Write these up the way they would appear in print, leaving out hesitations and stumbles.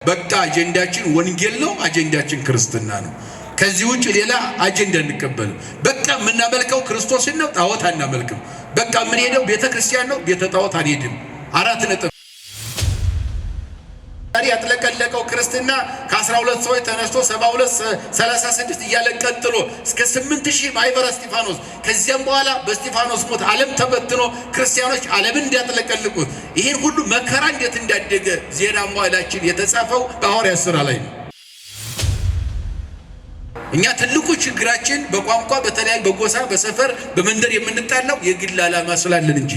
በቃ አጀንዳችን ወንጌል ነው፣ አጀንዳችን ክርስትና ነው። ከዚህ ውጭ ሌላ አጀንዳ እንቀበል። በቃ ምናመልከው ክርስቶስን ነው፣ ጣዖት አናመልክም። በቃ ምን ሄደው ቤተክርስቲያን ነው፣ ቤተ ጣዖት አንሄድም። አራት ነጥብ። ያጥለቀለቀው ክርስትና ከ12 ሰዎች ተነስቶ 72 36 እያለ ቀጥሎ እስከ 8000 ማይበረ እስጢፋኖስ። ከዚያም በኋላ በእስጢፋኖስ ሞት ዓለም ተበትኖ ክርስቲያኖች ዓለምን እንዲያጥለቀልቁት ይሄን ሁሉ መከራ እንዴት እንዳደገ ዜና መዋዕላችን የተጻፈው በሐዋርያት ሥራ ላይ ነው። እኛ ትልቁ ችግራችን በቋንቋ በተለያየ በጎሳ በሰፈር በመንደር የምንጣላው የግል ዓላማ ስላለን እንጂ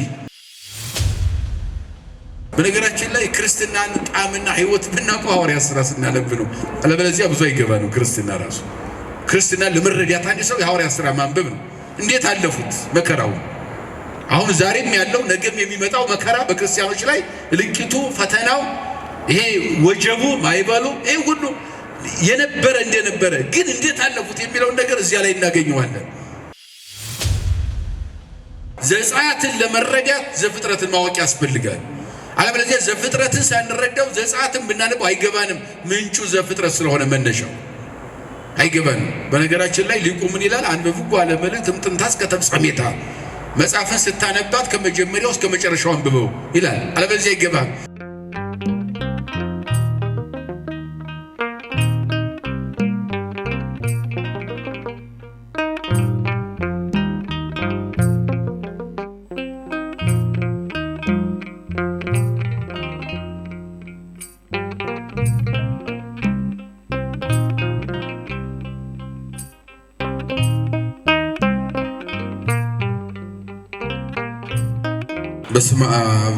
በነገራችን ላይ ክርስትናን ጣዕምና ሕይወት ብናውቀው ሐዋርያት ሥራ ስናነብ ነው። አለበለዚያ ብዙ አይገባንም። ክርስትና ራሱ ክርስትና ለመረዳት አንድ ሰው የሐዋርያት ሥራ ማንበብ ነው። እንዴት አለፉት መከራው። አሁን ዛሬም ያለው ነገም የሚመጣው መከራ በክርስቲያኖች ላይ ልቂቱ፣ ፈተናው፣ ይሄ ወጀቡ፣ ማይበሉ ይሄ ሁሉ የነበረ እንደነበረ ግን እንዴት አለፉት የሚለውን ነገር እዚያ ላይ እናገኘዋለን። ዘጸአትን ለመረዳት ዘፍጥረትን ማወቅ ያስፈልጋል። አለበለዚያ ዘፍጥረትን ሳንረዳው ዘጸአትን ብናነበው አይገባንም። ምንጩ ዘፍጥረት ስለሆነ መነሻው አይገባንም። በነገራችን ላይ ሊቁ ምን ይላል? አንብቡ አለ መልእክት ጥንታስ ከተፍጻሜታ፣ መጽሐፍን ስታነባት ከመጀመሪያው እስከ መጨረሻው አንብበው ይላል። አለበለዚያ አይገባም። በስመ አብ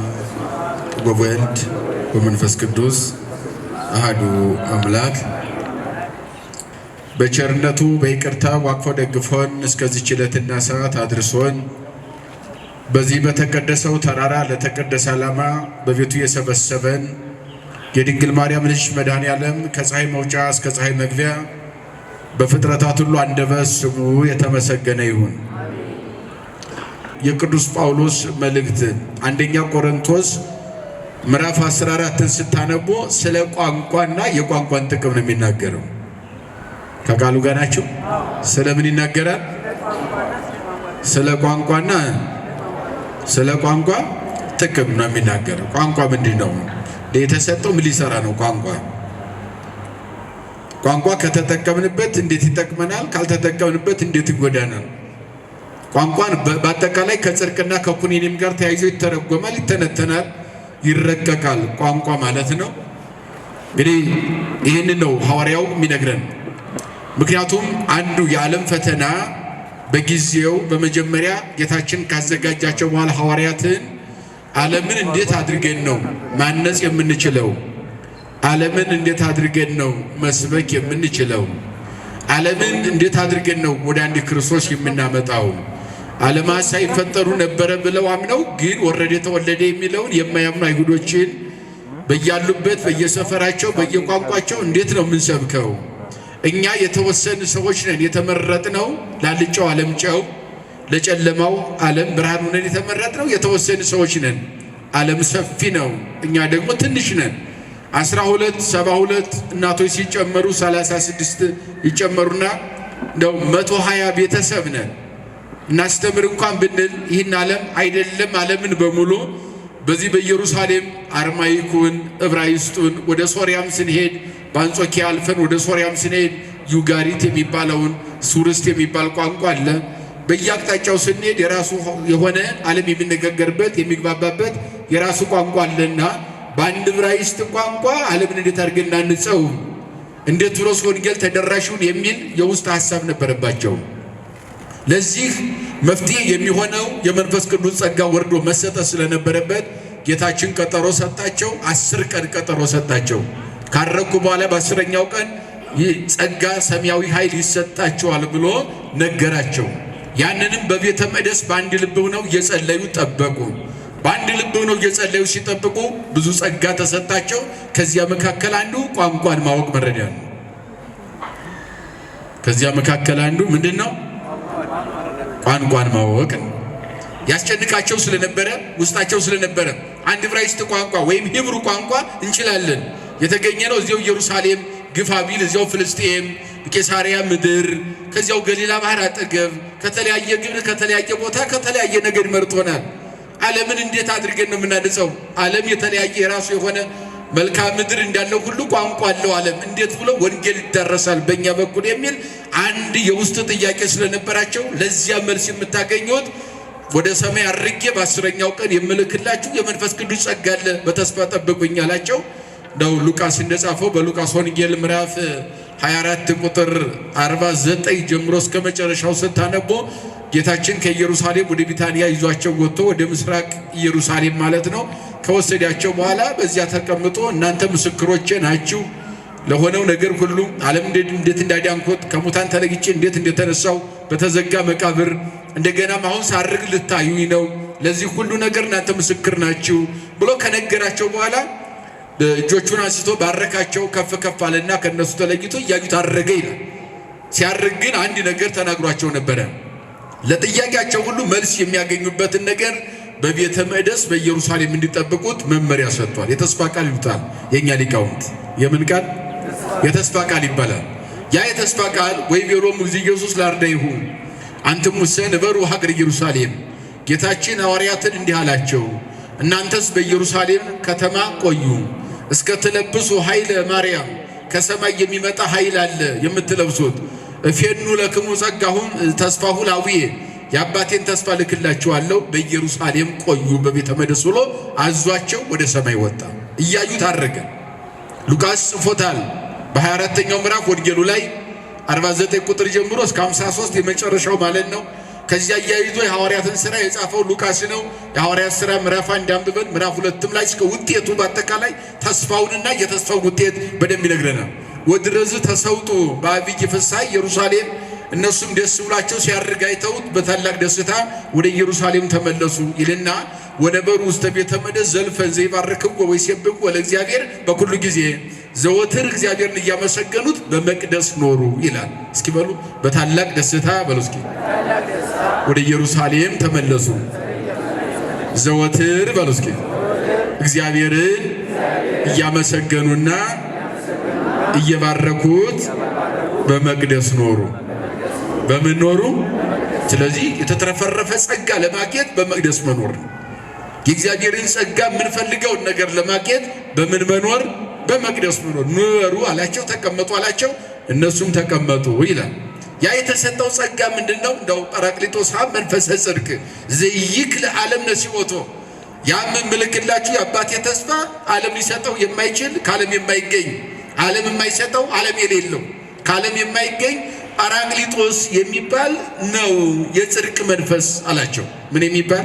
ወወልድ ወመንፈስ ቅዱስ አሐዱ አምላክ። በቸርነቱ በይቅርታ ዋቅፎ ደግፎን እስከዚህች ዕለትና ሰዓት አድርሶን በዚህ በተቀደሰው ተራራ ለተቀደሰ ዓላማ በቤቱ የሰበሰበን የድንግል ማርያም ልጅ መድኃኔ ዓለም ከፀሐይ መውጫ እስከ ፀሐይ መግቢያ በፍጥረታት ሁሉ አንደበት ስሙ የተመሰገነ ይሁን። የቅዱስ ጳውሎስ መልእክት አንደኛ ቆሮንቶስ ምዕራፍ 14ን ስታነቡ ስለ ቋንቋና የቋንቋን ጥቅም ነው የሚናገረው። ከቃሉ ጋር ናቸው። ስለምን ይናገራል? ስለ ቋንቋና ስለ ቋንቋ ጥቅም ነው የሚናገረው። ቋንቋ ምንድን ነው? የተሰጠው ምን ሊሰራ ነው? ቋንቋ ከተጠቀምንበት እንዴት ይጠቅመናል? ካልተጠቀምንበት እንዴት ይጎዳናል? ቋንቋን በአጠቃላይ ከጽድቅና ከኩነኔም ጋር ተያይዞ ይተረጎማል፣ ይተነተናል፣ ይረቀቃል። ቋንቋ ማለት ነው። እንግዲህ ይህንን ነው ሐዋርያው የሚነግረን። ምክንያቱም አንዱ የዓለም ፈተና በጊዜው በመጀመሪያ ጌታችን ካዘጋጃቸው በኋላ ሐዋርያትን ዓለምን እንዴት አድርገን ነው ማነጽ የምንችለው? ዓለምን እንዴት አድርገን ነው መስበክ የምንችለው? ዓለምን እንዴት አድርገን ነው ወደ አንድ ክርስቶስ የምናመጣው? ዓለማት ሳይፈጠሩ ነበረ ብለው አምነው ግን ወረደ ተወለደ የሚለውን የማያምኑ አይሁዶችን በያሉበት በየሰፈራቸው በየቋንቋቸው እንዴት ነው የምንሰብከው? እኛ የተወሰኑ ሰዎች ነን የተመረጥነው፣ ላልጫው ዓለም ጨው፣ ለጨለማው ዓለም ብርሃን ሆነን የተመረጥነው የተወሰኑ ሰዎች ነን። ዓለም ሰፊ ነው፣ እኛ ደግሞ ትንሽ ነን። 12 72 እናቶች ሲጨመሩ 36 ይጨመሩና እንደው 120 ቤተሰብ ነን። እናስተምር እንኳን ብንል ይህን ዓለም አይደለም ዓለምን በሙሉ በዚህ በኢየሩሳሌም አርማይኩን ዕብራይስጡን ወደ ሶርያም ስንሄድ በአንጾኪያ አልፈን ወደ ሶርያም ስንሄድ ዩጋሪት የሚባለውን ሱርስት የሚባል ቋንቋ አለ። በየአቅጣጫው ስንሄድ የራሱ የሆነ ዓለም የሚነጋገርበት የሚግባባበት የራሱ ቋንቋ አለና በአንድ ዕብራይስጥ ቋንቋ ዓለምን እንዴት አድርገን እናንጸው፣ እንዴት ብሎስ ወንጌል ተደራሹን የሚል የውስጥ ሐሳብ ነበረባቸው። ለዚህ መፍትሄ የሚሆነው የመንፈስ ቅዱስ ጸጋ ወርዶ መሰጠት ስለነበረበት ጌታችን ቀጠሮ ሰጣቸው። 10 ቀን ቀጠሮ ሰጣቸው። ካረኩ በኋላ በ10ኛው ቀን ጸጋ ሰማያዊ ኃይል ይሰጣቸዋል ብሎ ነገራቸው። ያንንም በቤተ መቅደስ በአንድ ልብ ሆነው እየጸለዩ ጠበቁ። በአንድ ልብ ሆነው እየጸለዩ ሲጠብቁ ብዙ ጸጋ ተሰጣቸው። ከዚያ መካከል አንዱ ቋንቋን ማወቅ መረዳት ነው። ከዚያ መካከል አንዱ ምንድነው? ቋንቋን ማወቅ ነው። ያስጨንቃቸው ስለነበረ ውስጣቸው ስለነበረ አንድ ዕብራይስጥ ቋንቋ ወይም ሂብሩ ቋንቋ እንችላለን የተገኘነው እዚያው ኢየሩሳሌም ግፋ ቢል እዚያው ፍልስጤም ቄሳሪያ ምድር ከዚያው ገሊላ ባህር አጠገብ ከተለያየ ግብር ከተለያየ ቦታ ከተለያየ ነገድ መርጦናል። ዓለምን እንዴት አድርገን ነው የምናድጸው? ዓለም የተለያየ የራሱ የሆነ መልክዓ ምድር እንዳለው ሁሉ ቋንቋ አለው። ዓለም እንዴት ብሎ ወንጌል ይዳረሳል በእኛ በኩል የሚል አንድ የውስጥ ጥያቄ ስለነበራቸው ለዚያ መልስ የምታገኙት ወደ ሰማይ አርጌ በ10ኛው ቀን የምልክላችሁ የመንፈስ ቅዱስ ጸጋ አለ በተስፋ ጠብቁኝ አላቸው። ነው ሉቃስ እንደጻፈው በሉቃስ ወንጌል ምዕራፍ 24 ቁጥር 49 ጀምሮ እስከ መጨረሻው ስታነቦ ጌታችን ከኢየሩሳሌም ወደ ቢታንያ ይዟቸው ወጥቶ ወደ ምስራቅ ኢየሩሳሌም ማለት ነው ከወሰዳቸው በኋላ በዚያ ተቀምጦ እናንተ ምስክሮቼ ናችሁ ለሆነው ነገር ሁሉ ዓለም እንዴት እንዳዳንኩት ከሙታን ተለይቼ እንዴት እንደተነሳው በተዘጋ መቃብር እንደገና አሁን ሳርግ ልታዩኝ ነው ለዚህ ሁሉ ነገር እናንተ ምስክር ናችሁ ብሎ ከነገራቸው በኋላ እጆቹን አንስቶ ባረካቸው ከፍ ከፍ አለና ከነሱ ተለይቶ እያዩት አረገ ይላል። ሲያርግ ግን አንድ ነገር ተናግሯቸው ነበረ። ለጥያቄያቸው ሁሉ መልስ የሚያገኙበትን ነገር በቤተ መቅደስ በኢየሩሳሌም እንዲጠብቁት መመሪያ ሰጥቷል። የተስፋ ቃል ይሉታል የኛ ሊቃውንት። የምን ቃል? የተስፋ ቃል ይባላል። ያ የተስፋ ቃል ወይ ቤሎም ኢየሱስ ላርዳይሁ አንተም ሙሴ ነበሩ ሀገር ኢየሩሳሌም ጌታችን ሐዋርያትን እንዲህ አላቸው እናንተስ በኢየሩሳሌም ከተማ ቆዩ እስከ ተለብሱ ኃይለ ማርያም ከሰማይ የሚመጣ ኃይል አለ የምትለብሱት እፌኑ ለክሙ ጸጋሁም ተስፋሁ ላዊዬ የአባቴን ተስፋ ልክላችኋለሁ በኢየሩሳሌም ቆዩ በቤተ መቅደስ ብሎ አዟቸው ወደ ሰማይ ወጣ። እያዩት አረገ። ሉቃስ ጽፎታል በ24ኛው ምዕራፍ ወንጌሉ ላይ 49 ቁጥር ጀምሮ እስከ 53 የመጨረሻው ማለት ነው። ከዚያ ያይዞ የሐዋርያትን ሥራ የጻፈው ሉቃስ ነው። የሐዋርያት ሥራ ምዕራፍ 1 አንብበን ምዕራፍ 2 ላይ እስከ ውጤቱ በአጠቃላይ ተስፋውንና የተስፋው ውጤት በደንብ ይነግረናል። ወድረዝ ተሰውጡ በአብይ ፍስሐ ኢየሩሳሌም እነሱም ደስ ብሏቸው ሲያርግ አይተውት በታላቅ ደስታ ወደ ኢየሩሳሌም ተመለሱ ይልና ወነበሩ ውስተ ቤተ መቅደስ ዘልፈን ዘይባርክዎ ወይሴብሕዎ ለእግዚአብሔር በኩሉ ጊዜ ዘወትር እግዚአብሔርን እያመሰገኑት በመቅደስ ኖሩ ይላል። እስኪ በሉ በታላቅ ደስታ በሉ እስኪ ወደ ኢየሩሳሌም ተመለሱ። ዘወትር በሉ እስኪ እግዚአብሔርን እያመሰገኑና እየባረኩት በመቅደስ ኖሩ። በምን ኖሩ? ስለዚህ የተትረፈረፈ ጸጋ ለማግኘት በመቅደስ መኖር ነው። የእግዚአብሔርን ጸጋ የምንፈልገውን ነገር ለማግኘት በምን መኖር? በመቅደስ መኖር። ኑሩ አላቸው፣ ተቀመጡ አላቸው፣ እነሱም ተቀመጡ ይላል። ያ የተሰጠው ጸጋ ምንድነው? እንደው ጰራቅሊጦስ መንፈሰ ጽድቅ ዘይክል ዓለም ነሲኦቶ ያም ምልክላችሁ የአባቴ ተስፋ ዓለም ሊሰጠው የማይችል ከዓለም የማይገኝ ዓለም የማይሰጠው ዓለም የሌለው ከዓለም የማይገኝ ጰራቅሊጦስ የሚባል ነው የጽድቅ መንፈስ አላቸው። ምን የሚባል?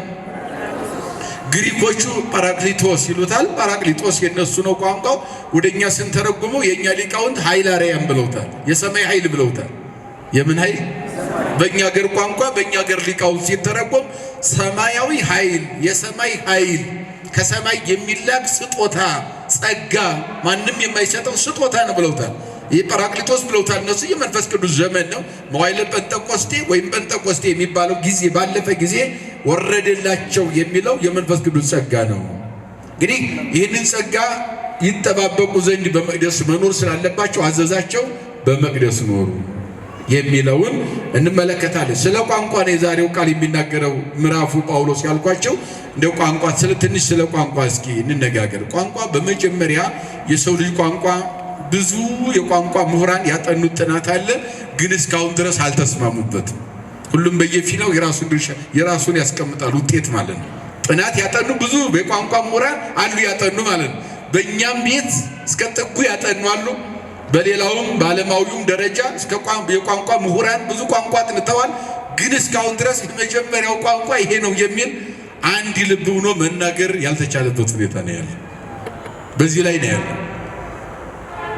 ግሪኮቹ ጰራቅሊጦስ ይሉታል። ጰራቅሊጦስ የነሱ ነው ቋንቋው። ወደኛ ስንተረጉመው የኛ ሊቃውንት ኃይለ አርያም ብለውታል። የሰማይ ኃይል ብለውታል። የምን ኃይል? በእኛ ሀገር ቋንቋ በእኛ ሀገር ሊቃውንት ሲተረጎም ሰማያዊ ኃይል፣ የሰማይ ኃይል፣ ከሰማይ የሚላክ ስጦታ ጸጋ፣ ማንም የማይሰጠው ስጦታ ነው ብለውታል። ይህ ጰራቅሊጦስ ብለውታል እነሱ። የመንፈስ ቅዱስ ዘመን ነው። መዋዕለ ጴንጠቆስቴ ወይም ጴንጠቆስቴ የሚባለው ጊዜ ባለፈ ጊዜ ወረደላቸው የሚለው የመንፈስ ቅዱስ ጸጋ ነው። እንግዲህ ይህንን ጸጋ ይጠባበቁ ዘንድ በመቅደስ መኖር ስላለባቸው አዘዛቸው፣ በመቅደስ ኖሩ የሚለውን እንመለከታለን። ስለ ቋንቋ ነው የዛሬው ቃል የሚናገረው ምዕራፉ ጳውሎስ ያልኳቸው። እንደ ቋንቋ ትንሽ ስለ ቋንቋ እስኪ እንነጋገር። ቋንቋ በመጀመሪያ የሰው ልጅ ቋንቋ ብዙ የቋንቋ ምሁራን ያጠኑት ጥናት አለ፣ ግን እስካሁን ድረስ አልተስማሙበትም። ሁሉም በየፊናው የራሱን ድርሻ የራሱን ያስቀምጣል ውጤት ማለት ነው። ጥናት ያጠኑ ብዙ የቋንቋ ምሁራን አሉ ያጠኑ ማለት ነው። በእኛም ቤት እስከ ጥጉ ያጠኑ አሉ። በሌላውም በዓለማዊውም ደረጃ እስከ የቋንቋ ምሁራን ብዙ ቋንቋ አጥንተዋል። ግን እስካሁን ድረስ የመጀመሪያው ቋንቋ ይሄ ነው የሚል አንድ ልብ ሆኖ መናገር ያልተቻለበት ሁኔታ ነው ያለ። በዚህ ላይ ነው ያለ።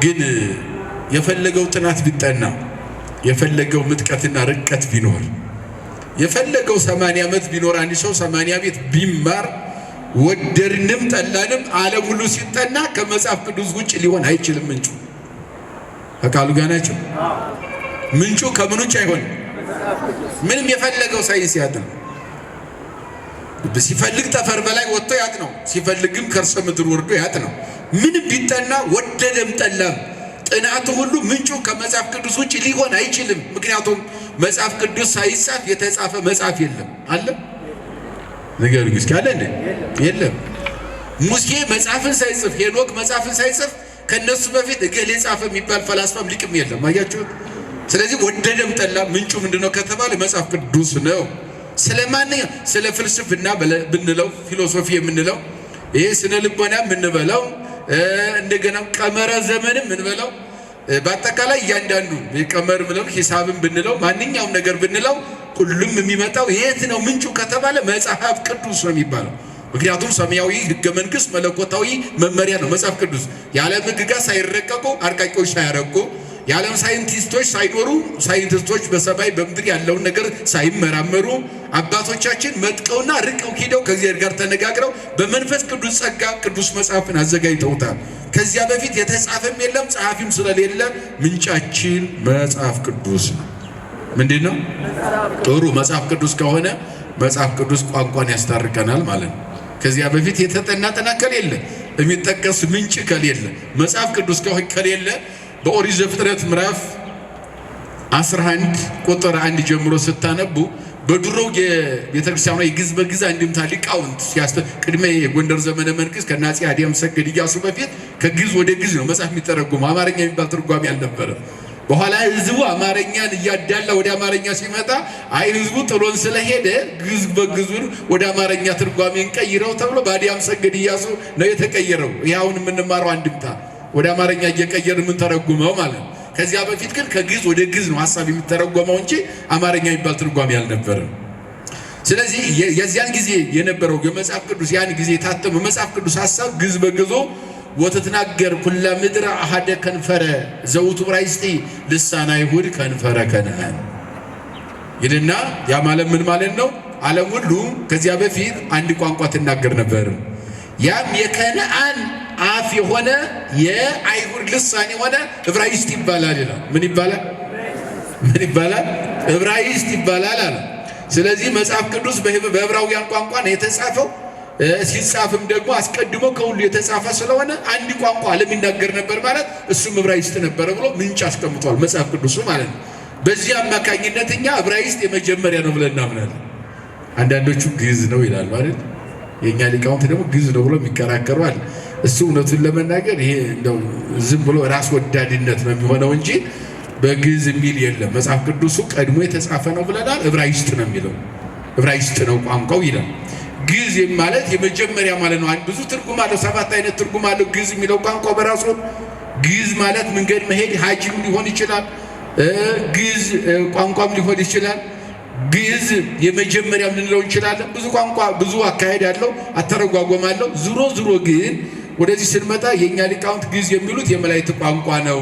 ግን የፈለገው ጥናት ቢጠና የፈለገው ምጥቀትና ርቀት ቢኖር የፈለገው 80 ዓመት ቢኖር አንድ ሰው 80 ቤት ቢማር ወደድንም ጠላንም ዓለም ሁሉ ሲጠና ከመጽሐፍ ቅዱስ ውጭ ሊሆን አይችልም። ምንጩ ከቃሉ ጋር ናቸው። ምንጩ ከምን ውጭ አይሆንም። ምንም የፈለገው ሳይንስ ያጥነው፣ ሲፈልግ ጠፈር በላይ ወጥቶ ያጥነው፣ ሲፈልግም ከርሰ ምድር ወርዶ ያጥነው። ምንም ቢጠና ወደደም ጠላም ጥናቱ ሁሉ ምንጩ ከመጽሐፍ ቅዱስ ውጭ ሊሆን አይችልም። ምክንያቱም መጽሐፍ ቅዱስ ሳይጻፍ የተጻፈ መጽሐፍ የለም። አለ ነገር ግን እስካለ እንደ የለም። ሙሴ መጽሐፍን ሳይጽፍ ሄኖክ መጽሐፍን ሳይጽፍ ከነሱ በፊት እገሌ ጻፈ የሚባል ፈላስፋም ሊቅም የለም። አያችሁ። ስለዚህ ወደደም ጠላም ምንጩ ምንድነው ከተባለ መጽሐፍ ቅዱስ ነው። ስለማንኛው ስለ ፍልስፍና ብንለው ፊሎሶፊ የምንለው ይሄ ስነ ልቦና የምንበለው እንደገና ቀመረ ዘመንም ምንበለው በአጠቃላይ እያንዳንዱ የቀመር ብለው ሂሳብን ብንለው ማንኛውም ነገር ብንለው ሁሉም የሚመጣው የት ነው ምንጩ ከተባለ መጽሐፍ ቅዱስ ነው የሚባለው። ምክንያቱም ሰማያዊ ሕገ መንግስት መለኮታዊ መመሪያ ነው መጽሐፍ ቅዱስ። የዓለም ሕግጋት ሳይረቀቁ አርቃቂዎች ሳያረቁ የዓለም ሳይንቲስቶች ሳይኖሩ ሳይንቲስቶች በሰማይ በምድር ያለውን ነገር ሳይመራመሩ አባቶቻችን መጥቀውና ርቀው ሄደው ከእግዚአብሔር ጋር ተነጋግረው በመንፈስ ቅዱስ ጸጋ ቅዱስ መጽሐፍን አዘጋጅተውታል። ከዚያ በፊት የተጻፈም የለም ጸሐፊም ስለሌለ ምንጫችን መጽሐፍ ቅዱስ ነው። ምንድነው? ጥሩ መጽሐፍ ቅዱስ ከሆነ መጽሐፍ ቅዱስ ቋንቋን ያስታርቀናል ማለት ነው። ከዚያ በፊት የተጠና ጥናት ከሌለ የሚጠቀስ ምንጭ ከሌለ መጽሐፍ ቅዱስ ከሌለ በኦሪት ዘፍጥረት ምዕራፍ 11 ቁጥር 1 ጀምሮ ስታነቡ በድሮው የቤተክርስቲያኗ የግዕዝ በግዕዝ አንድምታ ሊቃውንት ቅድመ የጎንደር ዘመነ መንግስት ከአፄ አድያም ሰገድ ኢያሱ በፊት ከግዕዝ ወደ ግዕዝ ነው መጽሐፍ የሚተረጎመው። አማርኛ የሚባል ትርጓሜ አልነበረም። በኋላ ህዝቡ አማርኛን እያዳላ ወደ አማርኛ ሲመጣ አይ ህዝቡ ጥሎን ስለሄደ ግዕዝ በግዕዙን ወደ አማርኛ ትርጓሜን ቀይረው ተብሎ በአድያም ሰገድ ኢያሱ ነው የተቀየረው። ይሄውን የምንማረው አንድምታ ወደ አማርኛ እየቀየርን ምን ተረጉመው ማለት ነው። ከዚያ በፊት ግን ከግዕዝ ወደ ግዕዝ ነው ሐሳብ የሚተረጎመው እንጂ አማርኛ የሚባል ትርጓሜ አልነበረም። ስለዚህ የዚያን ጊዜ የነበረው የመጽሐፍ ቅዱስ ያን ጊዜ የታተመ መጽሐፍ ቅዱስ ሐሳብ ግዕዝ በግዕዝ ወተትናገር ኩላ ምድር አሐደ ከንፈረ ዘውቱ ዕብራይስጢ ልሳነ አይሁድ ከንፈረ ከነዓን ይልና ያ ማለት ምን ማለት ነው? ዓለም ሁሉ ከዚያ በፊት አንድ ቋንቋ ትናገር ነበር። ያም የከነዓን አፍ የሆነ የአይሁድ ልሳን የሆነ ዕብራይስጥ ይባላል ይላል። ምን ይባላል? ዕብራይስጥ ይባላል አለ። ስለዚህ መጽሐፍ ቅዱስ በዕብራውያን ቋንቋ ነው የተጻፈው። ሲጻፍም ደግሞ አስቀድሞ ከሁሉ የተጻፈ ስለሆነ አንድ ቋንቋ ዓለም ይናገር ነበር ማለት እሱም ዕብራይስጥ ነበር ብሎ ምንጭ አስቀምጧል መጽሐፍ ቅዱሱ ማለት ነው። በዚህ አማካኝነት እኛ ዕብራይስጥ የመጀመሪያ ነው ብለን እናምናለን። አንዳንዶቹ ግዕዝ ነው ይላሉ አይደል? የኛ ሊቃውንት ደግሞ ግዕዝ ነው ብሎ የሚከራከሩ አለ። እሱ እውነቱን ለመናገር ይሄ እንደው ዝም ብሎ ራስ ወዳድነት ነው የሚሆነው እንጂ በግዕዝ የሚል የለም። መጽሐፍ ቅዱሱ ቀድሞ የተጻፈ ነው ብለናል። ዕብራይስጥ ነው የሚለው ዕብራይስጥ ነው ቋንቋው ይላል። ግዕዝ ማለት የመጀመሪያ ማለት ነው። ብዙ ትርጉም አለው። 7 አይነት ትርጉም አለው ግዕዝ የሚለው ቋንቋ በራሱ። ግዕዝ ማለት መንገድ መሄድ ሀጂም ሊሆን ይችላል። ግዕዝ ቋንቋም ሊሆን ይችላል። ግዕዝ የመጀመሪያ ልንለው እንችላለን። ብዙ ቋንቋ ብዙ አካሄድ ያለው አተረጓጎም አለው። ዙሮ ግን ወደዚህ ስንመጣ የኛ ሊቃውንት ግዕዝ የሚሉት የመላእክት ቋንቋ ነው።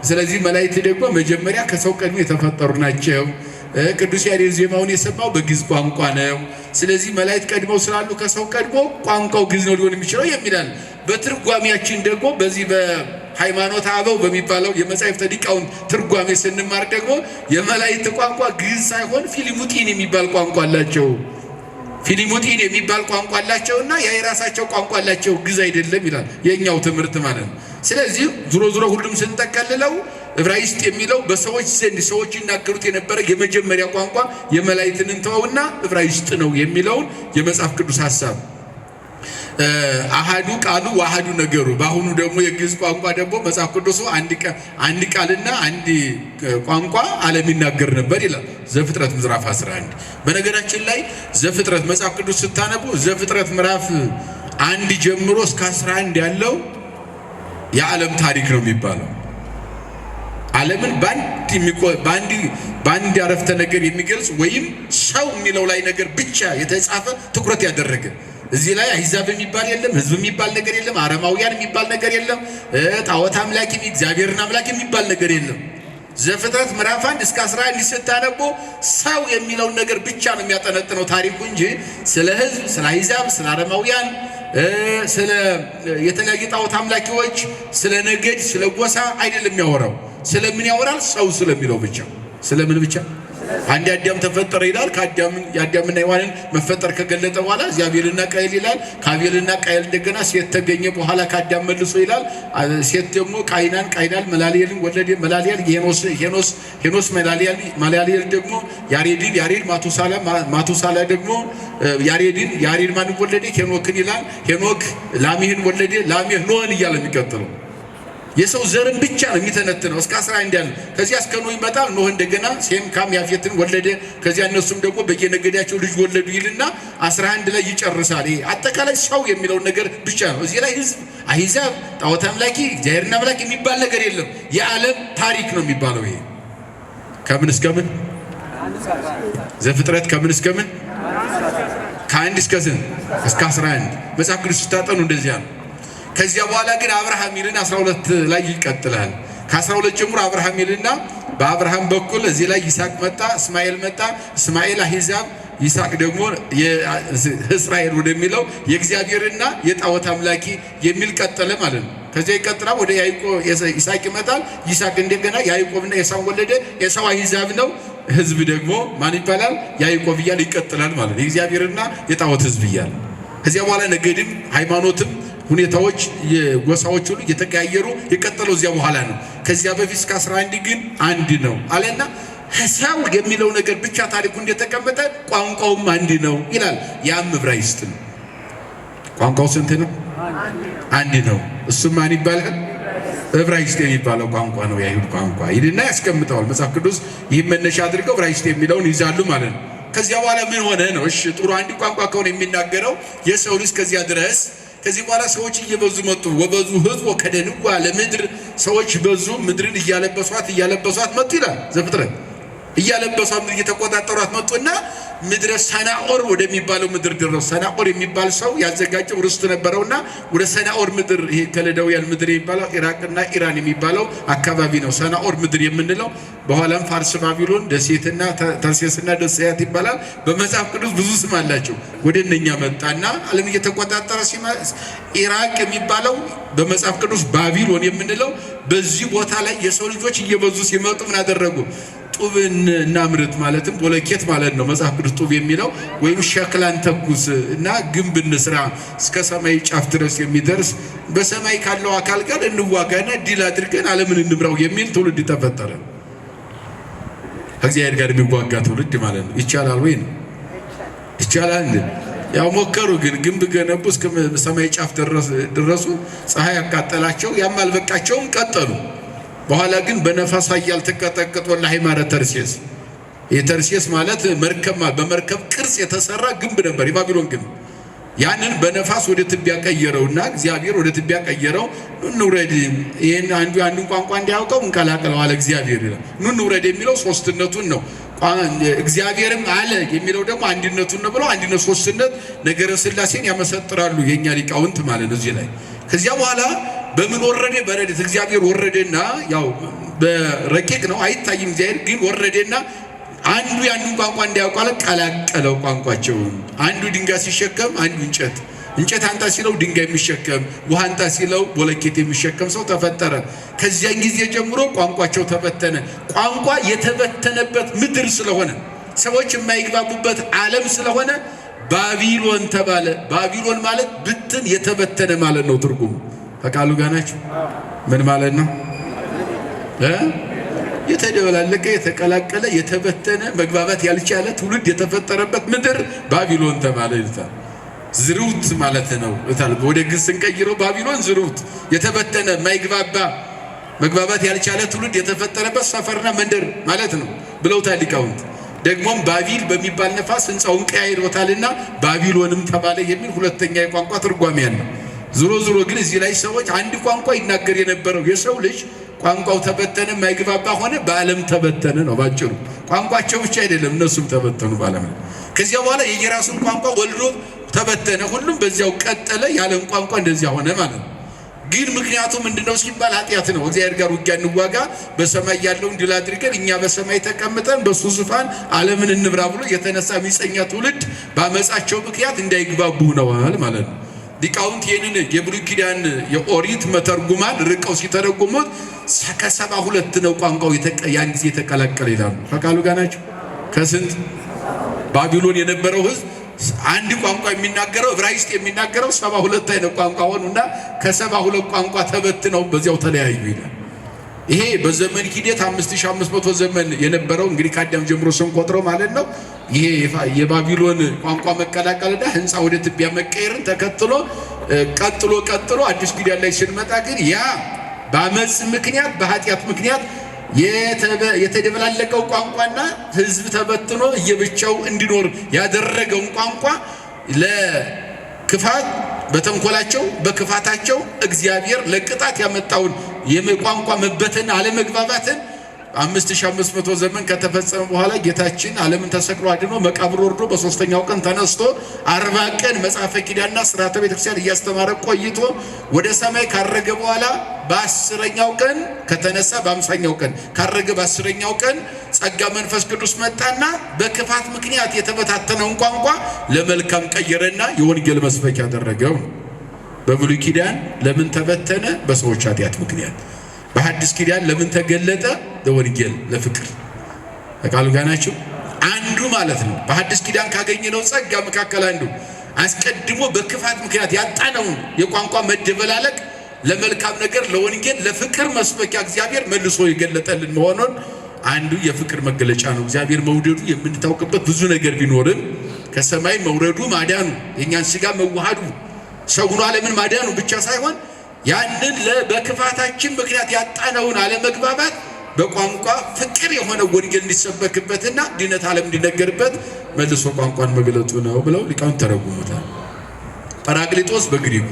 ስለዚህ መላእክት ደግሞ መጀመሪያ ከሰው ቀድሞ የተፈጠሩ ናቸው። ቅዱስ ያሬድ ዜማውን የሰማው በግዕዝ ቋንቋ ነው። ስለዚህ መላእክት ቀድመው ስላሉ ከሰው ቀድሞ ቋንቋው ግዕዝ ነው ሊሆን የሚችለው የሚላል። በትርጓሜያችን ደግሞ በዚህ በሃይማኖተ አበው በሚባለው የመጻሕፍተ ሊቃውንት ትርጓሜ ስንማር ደግሞ የመላእክት ቋንቋ ግዕዝ ሳይሆን ፊልሙጢን የሚባል ቋንቋ አላቸው። ፊልሙጢን የሚባል ቋንቋ አላቸውና የራሳቸው ቋንቋ አላቸው፣ ግዕዝ አይደለም ይላል የኛው ትምህርት ማለት ነው። ስለዚህ ዙሮ ሁሉም ስንጠቀልለው ዕብራይስጥ የሚለው በሰዎች ዘንድ ሰዎች ይናገሩት የነበረ የመጀመሪያ ቋንቋ የመላእክትን እንተውና ዕብራይስጥ ነው የሚለውን የመጽሐፍ ቅዱስ ሐሳብ አሃዱ ቃሉ ወአሃዱ ነገሩ። በአሁኑ ደግሞ የግዕዝ ቋንቋ ደግሞ መጽሐፍ ቅዱሱ አንድ ቃልና አንድ ቋንቋ ዓለም ይናገር ነበር ይላል ዘፍጥረት ምዕራፍ 11። በነገራችን ላይ ዘፍጥረት መጽሐፍ ቅዱስ ስታነቡ ዘፍጥረት ምዕራፍ 1 ጀምሮ እስከ 11 ያለው የዓለም ታሪክ ነው የሚባለው። ዓለምን በአንድ አረፍተ ነገር የሚገልጽ ወይም ሰው የሚለው ላይ ነገር ብቻ የተጻፈ ትኩረት ያደረገ። እዚህ ላይ አሕዛብ የሚባል የለም፣ ሕዝብ የሚባል ነገር የለም፣ አረማውያን የሚባል ነገር የለም፣ ጣዖት አምላኪ እግዚአብሔርን አምላክ የሚባል ነገር የለም። ዘፍጥረት ምዕራፍ 1 እስከ 11 ስታነቡ ሰው የሚለውን ነገር ብቻ ነው የሚያጠነጥነው ታሪኩ እንጂ ስለ ሕዝብ፣ ስለ አሕዛብ፣ ስለ አረማውያን፣ ስለ የተለያዩ ጣዖት አምላኪዎች፣ ስለ ነገድ፣ ስለ ጎሳ አይደለም የሚያወራው። ስለምን ያወራል? ሰው ስለሚለው ብቻ። ስለምን ብቻ? አንድ አዳም ተፈጠረ ይላል። የአዳምና ሔዋንን መፈጠር ከገለጠ በኋላ አቤልና ቃየል ይላል። ከአቤልና ቃየል እንደገና ሴት ተገኘ በኋላ ከአዳም መልሶ ይላል። ሴት ደግሞ ቃይናን መላልኤልን ወለደ። መላልኤል ሄኖስ መላልኤል ደግሞ ያሬድን፣ ያሬድ ማቱሳላ ደግሞ ያሬድ ማንን ወለደ? ሄኖክን ይላል። ሄኖክ ላሜህን ወለደ። ላሜህ ኖህን እያለ የሚቀጥለው የሰው ዘርን ብቻ ነው የሚተነትነው እስከ 11 ያለ። ከዚያ እስከ ኖህ ይመጣል። ኖህ እንደገና ሴም ካም ያፌትን ወለደ። ከዚያ እነሱም ደግሞ በየነገዳቸው ልጅ ወለዱ ይልና 11 ላይ ይጨርሳል። ይሄ አጠቃላይ ሰው የሚለው ነገር ብቻ ነው። እዚህ ላይ ህዝብ፣ አህዛብ፣ ጣዖት አምላኪ፣ እግዚአብሔርን አምላኪ የሚባል ነገር የለም። የዓለም ታሪክ ነው የሚባለው። ይሄ ከምን እስከ ምን? ዘፍጥረት ከምን እስከ ምን? ከአንድ እስከ ስንት? እስከ 11 መጽሐፍ ቅዱስ ስታጠኑ እንደዚያ ነው። ከዚያ በኋላ ግን አብርሃም ይልና 12 ላይ ይቀጥላል። ከ12 ጀምሮ አብርሃም ይልና በአብርሃም በኩል እዚህ ላይ ይስሐቅ መጣ፣ እስማኤል መጣ። እስማኤል አህዛብ፣ ይስሐቅ ደግሞ እስራኤል ወደሚለው የእግዚአብሔርና የጣዖት አምላኪ የሚል ቀጠለ ማለት ነው። ከዚያ ይቀጥላል ወደ ያዕቆብ ይስሐቅ ይመጣል። ይስሐቅ እንደገና ያዕቆብና ኤሳው ወለደ። ኤሳው አህዛብ ነው። ህዝብ ደግሞ ማን ይባላል? ያዕቆብ እያለ ይቀጥላል ማለት ነው። የእግዚአብሔርና የጣዖት ህዝብ እያለ ከዚያ በኋላ ነገድም ሃይማኖትም ሁኔታዎች የጎሳዎች ሁሉ እየተቀያየሩ የቀጠለው እዚያ በኋላ ነው። ከዚያ በፊት እስከ 11 ግን አንድ ነው አለና ሰው የሚለው ነገር ብቻ ታሪኩ እንደተቀመጠ ቋንቋውም አንድ ነው ይላል። ያም ዕብራይስጥ ነው። ቋንቋው ስንት ነው? አንድ ነው። እሱም ማን ይባላል? ዕብራይስጥ የሚባለው ቋንቋ ነው። የአይሁድ ቋንቋ ይልና ያስቀምጠዋል መጽሐፍ ቅዱስ። ይህም መነሻ አድርገው ዕብራይስጥ የሚለውን ይዛሉ ማለት ነው። ከዚያ በኋላ ምን ሆነ ነው? እሺ ጥሩ አንድ ቋንቋ ከሆነ የሚናገረው የሰው ልጅ ከዚያ ድረስ ከዚህ በኋላ ሰዎች እየበዙ መጡ። ወበዙ ህዝብ ወከደንዋ ለምድር፣ ሰዎች በዙ፣ ምድርን እያለበሷት መጡ ይላል ዘፍጥረት። እያለበሷት ምድር እየተቆጣጠሯት መጡና ምድረ ሰናኦር ወደሚባለው ምድር ደረሱ። ሰናኦር የሚባል ሰው ያዘጋጀው ርስት ነበረውና ወደ ሰናኦር ምድር፣ ይሄ ከለዳውያን ምድር የሚባለው ኢራቅና ኢራን የሚባለው አካባቢ ነው ሰናኦር ምድር የምንለው። በኋላም ፋርስ፣ ባቢሎን፣ ደሴትና ተርሴስና ደሴያት ይባላል። በመጽሐፍ ቅዱስ ብዙ ስም አላቸው። ወደ እነኛ መጣና ዓለም እየተቆጣጠረ ኢራቅ የሚባለው በመጽሐፍ ቅዱስ ባቢሎን የምንለው በዚህ ቦታ ላይ የሰው ልጆች እየበዙ ሲመጡ ምን አደረጉ? ጡብን እናምርት ማለትም ቦለኬት ማለት ነው መጽሐፍ ቅዱስ ጡብ የሚለው። ወይም ሸክላን ተኩስ እና ግንብ እንስራ እስከ ሰማይ ጫፍ ድረስ የሚደርስ በሰማይ ካለው አካል ጋር እንዋጋና ድል አድርገን ዓለምን እንምራው የሚል ትውልድ ተፈጠረ። ከእግዚአብሔር ጋር የሚዋጋ ትውልድ ማለት ነው። ይቻላል ወይ ነው? ይቻላል እንዴ? ያው ሞከሩ፣ ግን ግንብ ገነቡ፣ እስከ ሰማይ ጫፍ ደረሱ። ፀሐይ ያቃጠላቸው፣ ያም አልበቃቸውም፣ ቀጠሉ። በኋላ ግን በነፋስ ኃያል ተቀጠቀጡ ለሃይማኖት ተርሴስ። የተርሴስ ማለት መርከብ፣ በመርከብ ቅርጽ የተሰራ ግንብ ነበር፣ የባቢሎን ግንብ። ያንን በነፋስ ወደ ትቢያ ቀየረውና እግዚአብሔር ወደ ትቢያ ቀየረው። እንውረድ፣ ይሄን አንዱን ቋንቋ እንዲያውቀው እንቀላቀለው አለ እግዚአብሔር ይላል። እንውረድ የሚለው ሶስትነቱን ነው። እግዚአብሔርም አለ የሚለው ደግሞ አንድነቱን ነው ብለው አንድነት ሶስትነት ነገረ ሥላሴን ያመሰጥራሉ የኛ ሊቃውንት ማለት ነው እዚህ ላይ። ከዚያ በኋላ በምን ወረደ? በረድኤት እግዚአብሔር ወረደና፣ ያው በረቂቅ ነው አይታይም እግዚአብሔር ግን ወረደና አንዱ ያንዱን ቋንቋ እንዲያውቃለ ቀላቀለው ቋንቋቸውን። አንዱ ድንጋይ ሲሸከም አንዱ እንጨት አንጣ ሲለው ድንጋይ የሚሸከም፣ ውሃ አንጣ ሲለው ቦለኬት የሚሸከም ሰው ተፈጠረ። ከዚያን ጊዜ ጀምሮ ቋንቋቸው ተበተነ። ቋንቋ የተበተነበት ምድር ስለሆነ፣ ሰዎች የማይግባቡበት ዓለም ስለሆነ ባቢሎን ተባለ። ባቢሎን ማለት ብትን የተበተነ ማለት ነው ትርጉሙ። ከቃሉ ጋር ናቸው። ምን ማለት ነው? የተደበላለቀ፣ የተቀላቀለ፣ የተበተነ፣ መግባባት ያልቻለ ትውልድ የተፈጠረበት ምድር ባቢሎን ተባለ ይላል። ዝሩት ማለት ነው። ወደ ግስ እንቀይረው ባቢሎን ዝሩት፣ የተበተነ፣ ማይግባባ፣ መግባባት ያልቻለ ትውልድ የተፈጠረበት ሰፈርና መንደር ማለት ነው ብለውታል ሊቃውንት። ደግሞም ባቢል በሚባል ነፋስ ህንፃውን ቀያይሮታልና ባቢሎንም ተባለ የሚል ሁለተኛ የቋንቋ ትርጓሜ ያለው። ዞሮ ግን እዚህ ላይ ሰዎች አንድ ቋንቋ ይናገር የነበረው የሰው ልጅ ቋንቋው ተበተነ፣ ማይግባባ ሆነ፣ በዓለም ተበተነ ነው ባጭሩ። ቋንቋቸው ብቻ አይደለም እነሱም ተበተኑ በዓለም። ከዚያ በኋላ የየራሱን ቋንቋ ወልዶ ተበተነ፣ ሁሉም በዚያው ቀጠለ። የዓለም ቋንቋ እንደዚያ ሆነ ማለት ነው። ግን ምክንያቱ ምንድነው ሲባል ኃጢአት ነው። እግዚአብሔር ጋር ውጊያ እንዋጋ፣ በሰማይ ያለውን ድል አድርገን እኛ በሰማይ ተቀምጠን በሱ ዙፋን ዓለምን እንብራ ብሎ የተነሳ ሚጸኛ ትውልድ በአመፃቸው ምክንያት እንዳይግባቡ ነዋል ማለት ነው። ሊቃውንት ይህንን የብሉይ ኪዳን የኦሪት መተርጉማን ርቀው ሲተረጉሙት ከ72 ነው ቋንቋው ያን ጊዜ የተቀላቀለ ይላሉ። ከቃሉ ጋር ናቸው። ከስንት ባቢሎን የነበረው ህዝብ አንድ ቋንቋ የሚናገረው ዕብራይስጥ የሚናገረው 72 አይነት ቋንቋ ሆኑና ከ72 ቋንቋ ተበትነው በዚያው ተለያዩ ይላል። ይሄ በዘመን ሂደት 5500 ዘመን የነበረው እንግዲህ ከአዳም ጀምሮ ስንቆጥረው ማለት ነው። ይሄ የባቢሎን ቋንቋ መቀላቀልና ህንፃ ወደ ትቢያ መቀየርን ተከትሎ ቀጥሎ አዲስ ኪዳን ላይ ስንመጣ ግን ያ በአመጽ ምክንያት በኃጢአት ምክንያት የተደበላለቀው ቋንቋና ህዝብ ተበትኖ እየብቻው እንዲኖር ያደረገውን ቋንቋ ለክፋት በተንኮላቸው በክፋታቸው እግዚአብሔር ለቅጣት ያመጣውን የቋንቋ መበተን አለመግባባትን 5500 ዘመን ከተፈጸመ በኋላ ጌታችን ዓለምን ተሰቅሎ አድኖ መቃብር ወርዶ በሶስተኛው ቀን ተነስቶ 40 ቀን መጽሐፈ ኪዳንና ሥርዓተ ቤተክርስቲያን እያስተማረ ቆይቶ ወደ ሰማይ ካረገ በኋላ በ10ኛው ቀን ከተነሳ በ50ኛው ቀን ካረገ በ10ኛው ቀን ጸጋ መንፈስ ቅዱስ መጣና በክፋት ምክንያት የተበታተነውን ቋንቋ ለመልካም ቀየረና የወንጌል መስበክ ያደረገው። በብሉይ ኪዳን ለምን ተበተነ? በሰዎች ኃጢአት ምክንያት። በሐዲስ ኪዳን ለምን ተገለጠ? ለወንጌል ለፍቅር። ቃሉ ጋር ናቸው። አንዱ ማለት ነው በሐዲስ ኪዳን ካገኘነው ጸጋ መካከል አንዱ አስቀድሞ በክፋት ምክንያት ያጣነውን የቋንቋ መደበላለቅ ለመልካም ነገር ለወንጌል ለፍቅር መስበኪያ እግዚአብሔር መልሶ የገለጠልን መሆኑን አንዱ የፍቅር መገለጫ ነው። እግዚአብሔር መውደዱ የምንታውቅበት ብዙ ነገር ቢኖርም ከሰማይ መውረዱ ማዳኑ የኛን ሥጋ መዋሃዱ ሰው ሆኖ ዓለምን ማዳኑ ብቻ ሳይሆን ያንን በክፋታችን ምክንያት ያጣነውን አለመግባባት በቋንቋ ፍቅር የሆነ ወንጌል እንዲሰበክበትና ድነት ዓለም እንዲነገርበት መልሶ ቋንቋን መግለጡ ነው ብለው ሊቃውንት ተረጉሙታል። ጰራቅሊጦስ በግሪኩ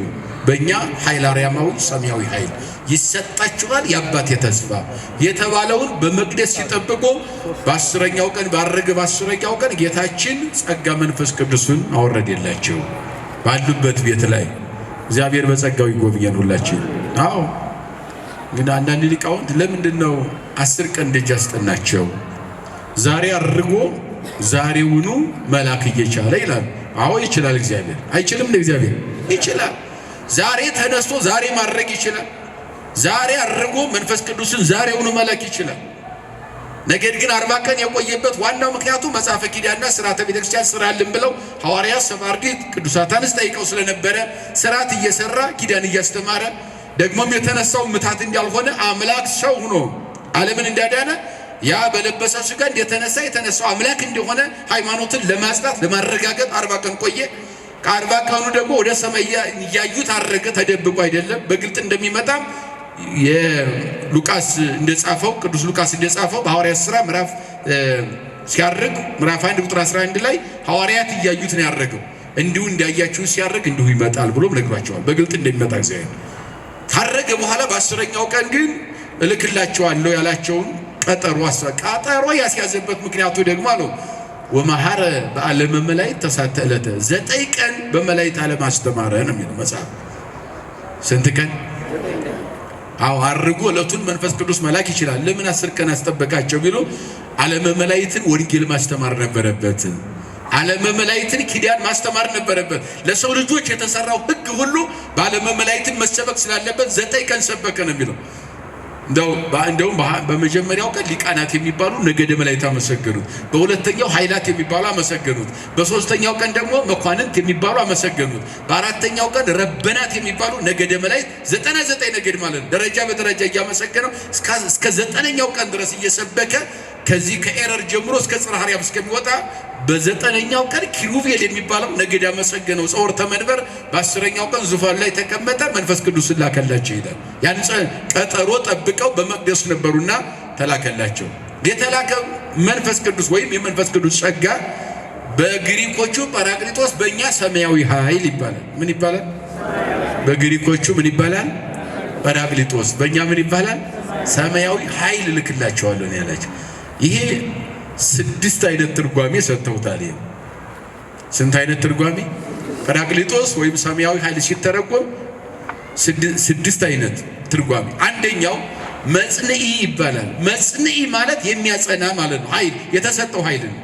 በእኛ ኃይለ አርያማዊ ሰማያዊ ኃይል ይሰጣችኋል የአባቴ ተስፋ የተባለውን በመቅደስ ሲጠብቁ በ10ኛው ቀን ባረገ በ10ኛው ቀን ጌታችን ጸጋ መንፈስ ቅዱስን አወረደላቸው ባሉበት ቤት ላይ። እግዚአብሔር በጸጋው ይጎብኘን ሁላችን። አዎ ግን አንዳንድ ሊቃውንት ለምንድነው 10 ቀን ደጅ አስጠናቸው? ዛሬ አርጎ ዛሬውኑ መላክ እየቻለ ይላል። አዎ ይችላል። እግዚአብሔር አይችልም? እግዚአብሔር ይችላል። ዛሬ ተነስቶ ዛሬ ማድረግ ይችላል። ዛሬ አርጎ መንፈስ ቅዱስን ዛሬውኑ መላክ ይችላል። ነገር ግን 40 ቀን የቆየበት ዋናው ምክንያቱ መጽሐፈ ኪዳንና ሥርዓተ ቤተክርስቲያን ስራልን ብለው ሐዋርያት ሰባርዲት ቅዱሳት አንስት ጠይቀው ስለነበረ ሥርዓት እየሰራ ኪዳን እያስተማረ ደግሞም የተነሳው ምታት እንዳልሆነ አምላክ ሰው ሆኖ ዓለምን እንዳዳነ ያ በለበሰ ሥጋ የተነሳው አምላክ እንደሆነ ሃይማኖትን ለማጽናት ለማረጋገጥ 40 ቀን ቆየ። ከ40 ቀኑ ደግሞ ወደ ሰማይ እያዩት አረገ። ተደብቆ አይደለም፣ በግልጥ እንደሚመጣም የሉቃስ እንደጻፈው ቅዱስ ሉቃስ እንደጻፈው በሐዋርያት ሥራ ምዕራፍ ሲያርግ ምዕራፍ 1 ቁጥር 11 ላይ ሐዋርያት እያዩት ነው ያረገው። እንዲሁ እንዳያችሁ ሲያርግ እንዲሁ ይመጣል ብሎም ነግሯቸዋል። በግልጥ እንደሚመጣ እግዚአብሔር ካረገ በኋላ በ10ኛው ቀን ግን እልክላቸዋለሁ ያላቸውን ቀጠሮ ያስያዘበት ምክንያቱ ደግሞ አለው ወመሐረ በዓለመ መላእክት ተሳተ ዕለተ 9 ቀን በመላእክት ዓለም አስተማረ ነው የሚለው መጽሐፍ። ስንት ቀን? አዎ አርጎ ዕለቱን መንፈስ ቅዱስ መላክ ይችላል። ለምን 10 ቀን አስጠበቃቸው ቢሉ ዓለመ መላእክትን ወንጌል ማስተማር ነበረበት። ዓለመ መላእክትን ኪዳን ማስተማር ነበረበት። ለሰው ልጆች የተሰራው ሕግ ሁሉ በዓለመ መላእክትን መሰበክ ስላለበት 9 ቀን ሰበከ ነው የሚለው። እንደውም በመጀመሪያው ቀን ሊቃናት የሚባሉ ነገደ መላእክት አመሰገኑት። በሁለተኛው ኃይላት የሚባሉ አመሰገኑት። በሶስተኛው ቀን ደግሞ መኳንንት የሚባሉ አመሰገኑት። በአራተኛው ቀን ረበናት የሚባሉ ነገደ መላእክት 99 ነገድ ማለት ነው። ደረጃ በደረጃ እያመሰገነው እስከ 9ኛው ቀን ድረስ እየሰበከ ከዚህ ከኤረር ጀምሮ እስከ ጽርሐ አርያም እስከሚወጣ በ9ኛው ቀን ኪሩቤል የሚባለው ነገድ አመሰገነው። ጸወርተ መንበር በ10ኛው ቀን ዙፋን ላይ ተቀመጠ። መንፈስ ቅዱስ ላከላቸው ይላል። ያን ቀጠሮ ጠብቀው በመቅደስ ነበሩና ተላከላቸው። የተላከ መንፈስ ቅዱስ ወይም የመንፈስ ቅዱስ ጸጋ በግሪኮቹ ጰራቅሊጦስ፣ በእኛ ሰማያዊ ኃይል ይባላል። ምን ይባላል? በግሪኮቹ ምን ይባላል? ጰራቅሊጦስ። በእኛ ምን ይባላል? ሰማያዊ ኃይል ልክላቸዋለሁ ያላቸው። ይሄ 6 አይነት ትርጓሜ ሰጥተውታል። ይሄ ስንት አይነት ትርጓሜ? ጰራቅሊጦስ ወይም ሰማያዊ ኃይል ሲተረጎም 6 አይነት ትርጓሜ። አንደኛው መጽንዒ ይባላል። መጽንዒ ማለት የሚያጸና ማለት ነው። ኃይል የተሰጠው ኃይል ነው።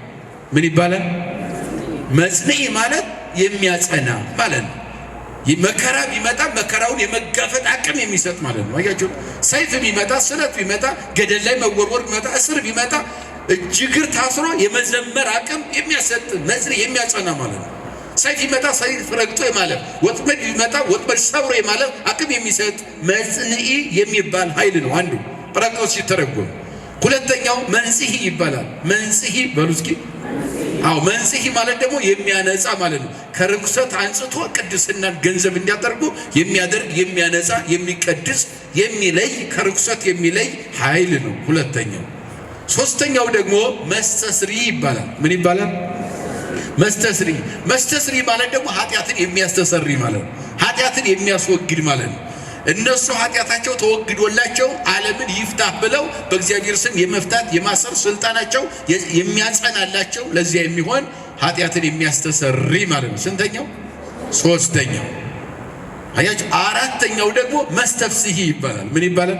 ምን ይባላል? መጽንዒ ማለት የሚያጸና ማለት ነው። መከራ ቢመጣ መከራውን የመጋፈጥ አቅም የሚሰጥ ማለት ነው። አያችሁ፣ ሰይፍ ቢመጣ፣ ስለት ቢመጣ፣ ገደል ላይ መወርወር ቢመጣ፣ እስር ቢመጣ እጅግር ታስሮ የመዘመር አቅም የሚያሰጥ መዝሪ የሚያጸና ማለት ነው። ሰይፍ ይመጣ ሰይፍ ረግጦ የማለፍ ወጥመድ ይመጣ ወጥመድ ሰብሮ የማለፍ አቅም የሚሰጥ መጽንዒ የሚባል ኃይል ነው አንዱ ጰራቅሊጦስ ሲተረጎም። ሁለተኛው መንጽሒ ይባላል። መንጽሒ በሉ እስኪ። አዎ መንጽሒ ማለት ደግሞ የሚያነጻ ማለት ነው። ከርኩሰት አንጽቶ ቅድስናን ገንዘብ እንዲያደርጉ የሚያደርግ የሚያነጻ የሚቀድስ የሚለይ ከርኩሰት የሚለይ ኃይል ነው ሁለተኛው። ሶስተኛው ደግሞ መስተስሪ ይባላል። ምን ይባላል? መስተስሪ። መስተስሪ ማለት ደግሞ ኃጢአትን የሚያስተሰሪ ማለት ነው። ኃጢአትን የሚያስወግድ ማለት ነው። እነሱ ኃጢአታቸው ተወግዶላቸው ዓለምን ይፍታህ ብለው በእግዚአብሔር ስም የመፍታት የማሰር ስልጣናቸው የሚያጸናላቸው ለዚያ የሚሆን ኃጢአትን የሚያስተሰሪ ማለት ነው። ስንተኛው? ሶስተኛው። አያችሁ። አራተኛው ደግሞ መስተፍስሒ ይባላል። ምን ይባላል?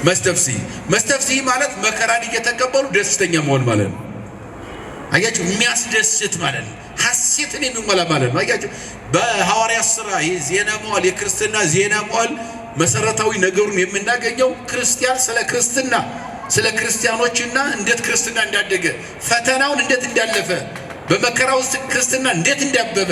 መስተፍስሒ። መስተፍስሒ ማለት መከራን እየተቀበሉ ደስተኛ መሆን ማለት ነው። አያችሁ። የሚያስደስት ማለት ነው። ሐሴትን የሚሞላ ማለት ነው። አያችሁ። በሐዋርያት ሥራ ይሄ ዜና መዋዕል የክርስትና ዜና መዋዕል መሰረታዊ ነገሩን የምናገኘው ክርስቲያን ስለ ክርስቲያኖችና እንዴት ክርስትና እንዳደገ ፈተናውን እንዴት እንዳለፈ በመከራ ውስጥ ክርስትና እንዴት እንዳበበ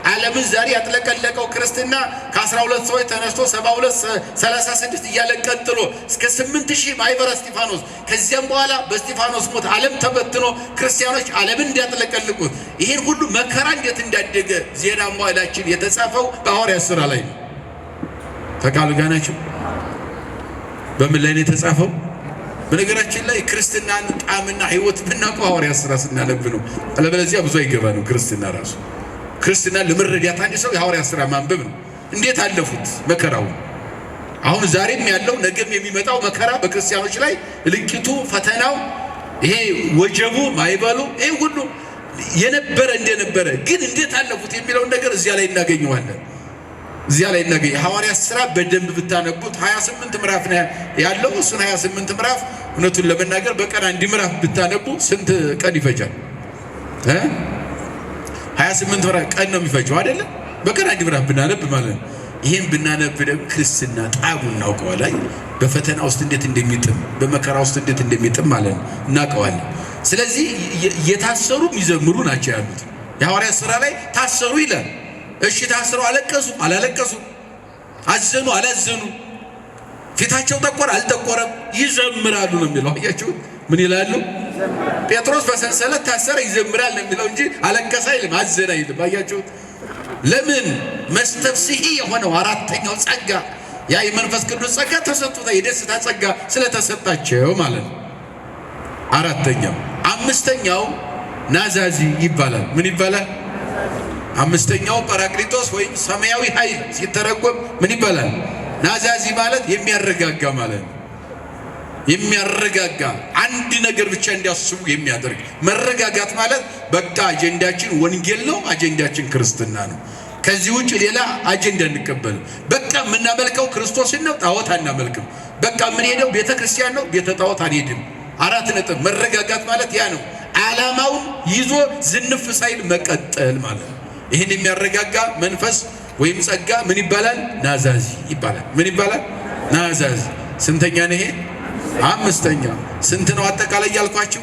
ዓለምን ዛሬ ያጥለቀለቀው ክርስትና ከ12 ሰዎች ተነስቶ 72 36 እያለ ቀጥሎ እስከ 8000 ማይበረ እስጢፋኖስ ከዚያም በኋላ በእስጢፋኖስ ሞት ዓለም ተበትኖ ክርስቲያኖች ዓለምን እንዲያጥለቀልቁት ይሄን ሁሉ መከራ እንዴት እንዳደገ ዜና መዋዕላችን የተጻፈው በሐዋርያት ሥራ ላይ ነው። ተቃሉ ጋር ናቸው። በምን ላይ ነው የተጻፈው? በነገራችን ላይ ክርስትናን ጣዕምና ሕይወት ብናውቀው ሐዋርያት ሥራ ስናነብ ነው። አለበለዚያ ብዙ አይገባ ነው ክርስትና ራሱ። ክርስትና ለመረዳት አንድ ሰው የሐዋርያት ሥራ ማንበብ ነው። እንዴት አለፉት መከራው? አሁን ዛሬም ያለው ነገም የሚመጣው መከራ በክርስቲያኖች ላይ ልቂቱ፣ ፈተናው፣ ይሄ ወጀቡ፣ ማይበሉ ይሄ ሁሉ የነበረ እንደነበረ ግን እንዴት አለፉት የሚለውን ነገር እዚያ ላይ እናገኘዋለን። እዚያ ላይ እናገኝ። ሐዋርያት ሥራ በደንብ ብታነቡት 28 ምዕራፍ ነው ያለው። እሱን 28 ምዕራፍ እውነቱን ለመናገር በቀን አንድ ምዕራፍ ብታነቡ ስንት ቀን ይፈጃል? 28 ምዕራፍ ቀን ነው የሚፈጀው አይደለ? በቀን አንድ ምዕራፍ ብናነብ ማለት ነው። ይሄን ብናነብ ደግሞ ክርስትና ጣዕሙን እናውቀዋለን። በፈተና ውስጥ እንዴት እንደሚጥም በመከራ ውስጥ እንዴት እንደሚጥም ማለት ነው እናውቀዋለን። ስለዚህ የታሰሩ የሚዘምሩ ናቸው ያሉት። የሐዋርያት ሥራ ላይ ታሰሩ ይላል። እሺ ታስረው አለቀሱ አላለቀሱ፣ አዘኑ አላዘኑ፣ ፊታቸው ጠቆረ አልጠቆረም፣ ይዘምራሉ ነው የሚለው። አያችሁ ምን ይላሉ? ጴጥሮስ በሰንሰለት ታሰረ ይዘምራል ነው የሚለው እንጂ አለቀሰ አይልም፣ አዘነ አይልም። አያችሁ ለምን? መስተፍስሒ የሆነው አራተኛው ጸጋ ያ የመንፈስ ቅዱስ ጸጋ ተሰጥቶታ የደስታ ጸጋ ስለተሰጣቸው ማለት ነው። አራተኛው። አምስተኛው ናዛዚ ይባላል። ምን ይባላል? አምስተኛው ጰራቅሊጦስ ወይም ሰማያዊ ኃይል ሲተረጎም ምን ይባላል? ናዛዚ ማለት የሚያረጋጋ ማለት ነው። የሚያረጋጋ አንድ ነገር ብቻ እንዲያስቡ የሚያደርግ መረጋጋት ማለት በቃ አጀንዳችን ወንጌል ነው፣ አጀንዳችን ክርስትና ነው። ከዚህ ውጭ ሌላ አጀንዳ እንቀበል። በቃ የምናመልከው ክርስቶስን ነው፣ ጣዖት አናመልክም። በቃ የምንሄደው ቤተ ክርስቲያን ነው፣ ቤተ ጣዖት አንሄድም። 4 ነጥብ። መረጋጋት ማለት ያ ነው። ዓላማውን ይዞ ዝንፍ ሳይል መቀጠል ማለት ነው። ይህን የሚያረጋጋ መንፈስ ወይም ጸጋ ምን ይባላል? ናዛዚ ይባላል። ምን ይባላል? ናዛዚ። ስንተኛ ነው ይሄ? አምስተኛ። ስንት ነው አጠቃላይ ያልኳችሁ?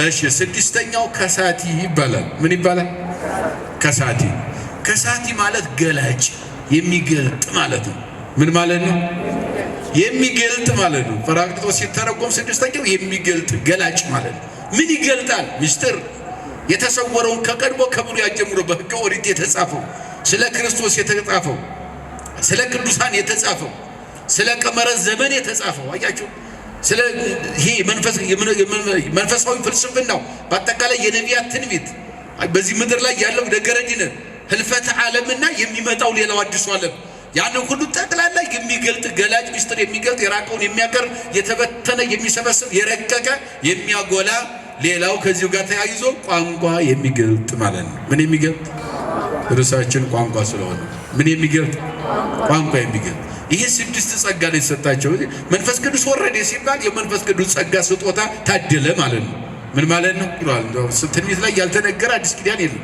እሺ 6ኛው ከሳቲ ይባላል። ምን ይባላል? ከሳቲ። ከሳቲ ማለት ገላጭ የሚገልጥ ማለት ነው። ምን ማለት ነው? የሚገልጥ ማለት ነው። ጰራቅሊጦስ ሲተረጎም 6ኛው የሚገልጥ ገላጭ ማለት ነው። ምን ይገልጣል? ምስጢር የተሰወረውን ከቀድሞ ከብሉይ ጀምሮ በሕገ ኦሪት የተጻፈው ስለ ክርስቶስ የተጻፈው ስለ ቅዱሳን የተጻፈው ስለ ቀመረ ዘመን የተጻፈው አያችሁ። ስለ ይሄ መንፈሳዊ ፍልስፍናው በአጠቃላይ የነቢያት ትንቢት በዚህ ምድር ላይ ያለው ነገረ ድነት ህልፈተ ዓለምና የሚመጣው ሌላው አዲሱ ዓለም ያንን ሁሉ ጠቅላላ የሚገልጥ ገላጭ ምስጢር የሚገልጥ የራቀውን የሚያቀርብ የተበተነ የሚሰበስብ የረቀቀ የሚያጎላ ሌላው ከዚሁ ጋር ተያይዞ ቋንቋ የሚገልጥ ማለት ነው። ምን የሚገልጥ? ርዕሳችን ቋንቋ ስለሆነ ምን የሚገልጥ? ቋንቋ የሚገልጥ። ይሄ 6 ጸጋ ላይ ተሰጣቸው። መንፈስ ቅዱስ ወረደ ሲባል የመንፈስ ቅዱስ ጸጋ ስጦታ ታደለ ማለት ነው። ምን ማለት ነው? ትንቢት ላይ ያልተነገረ አዲስ ኪዳን የለም።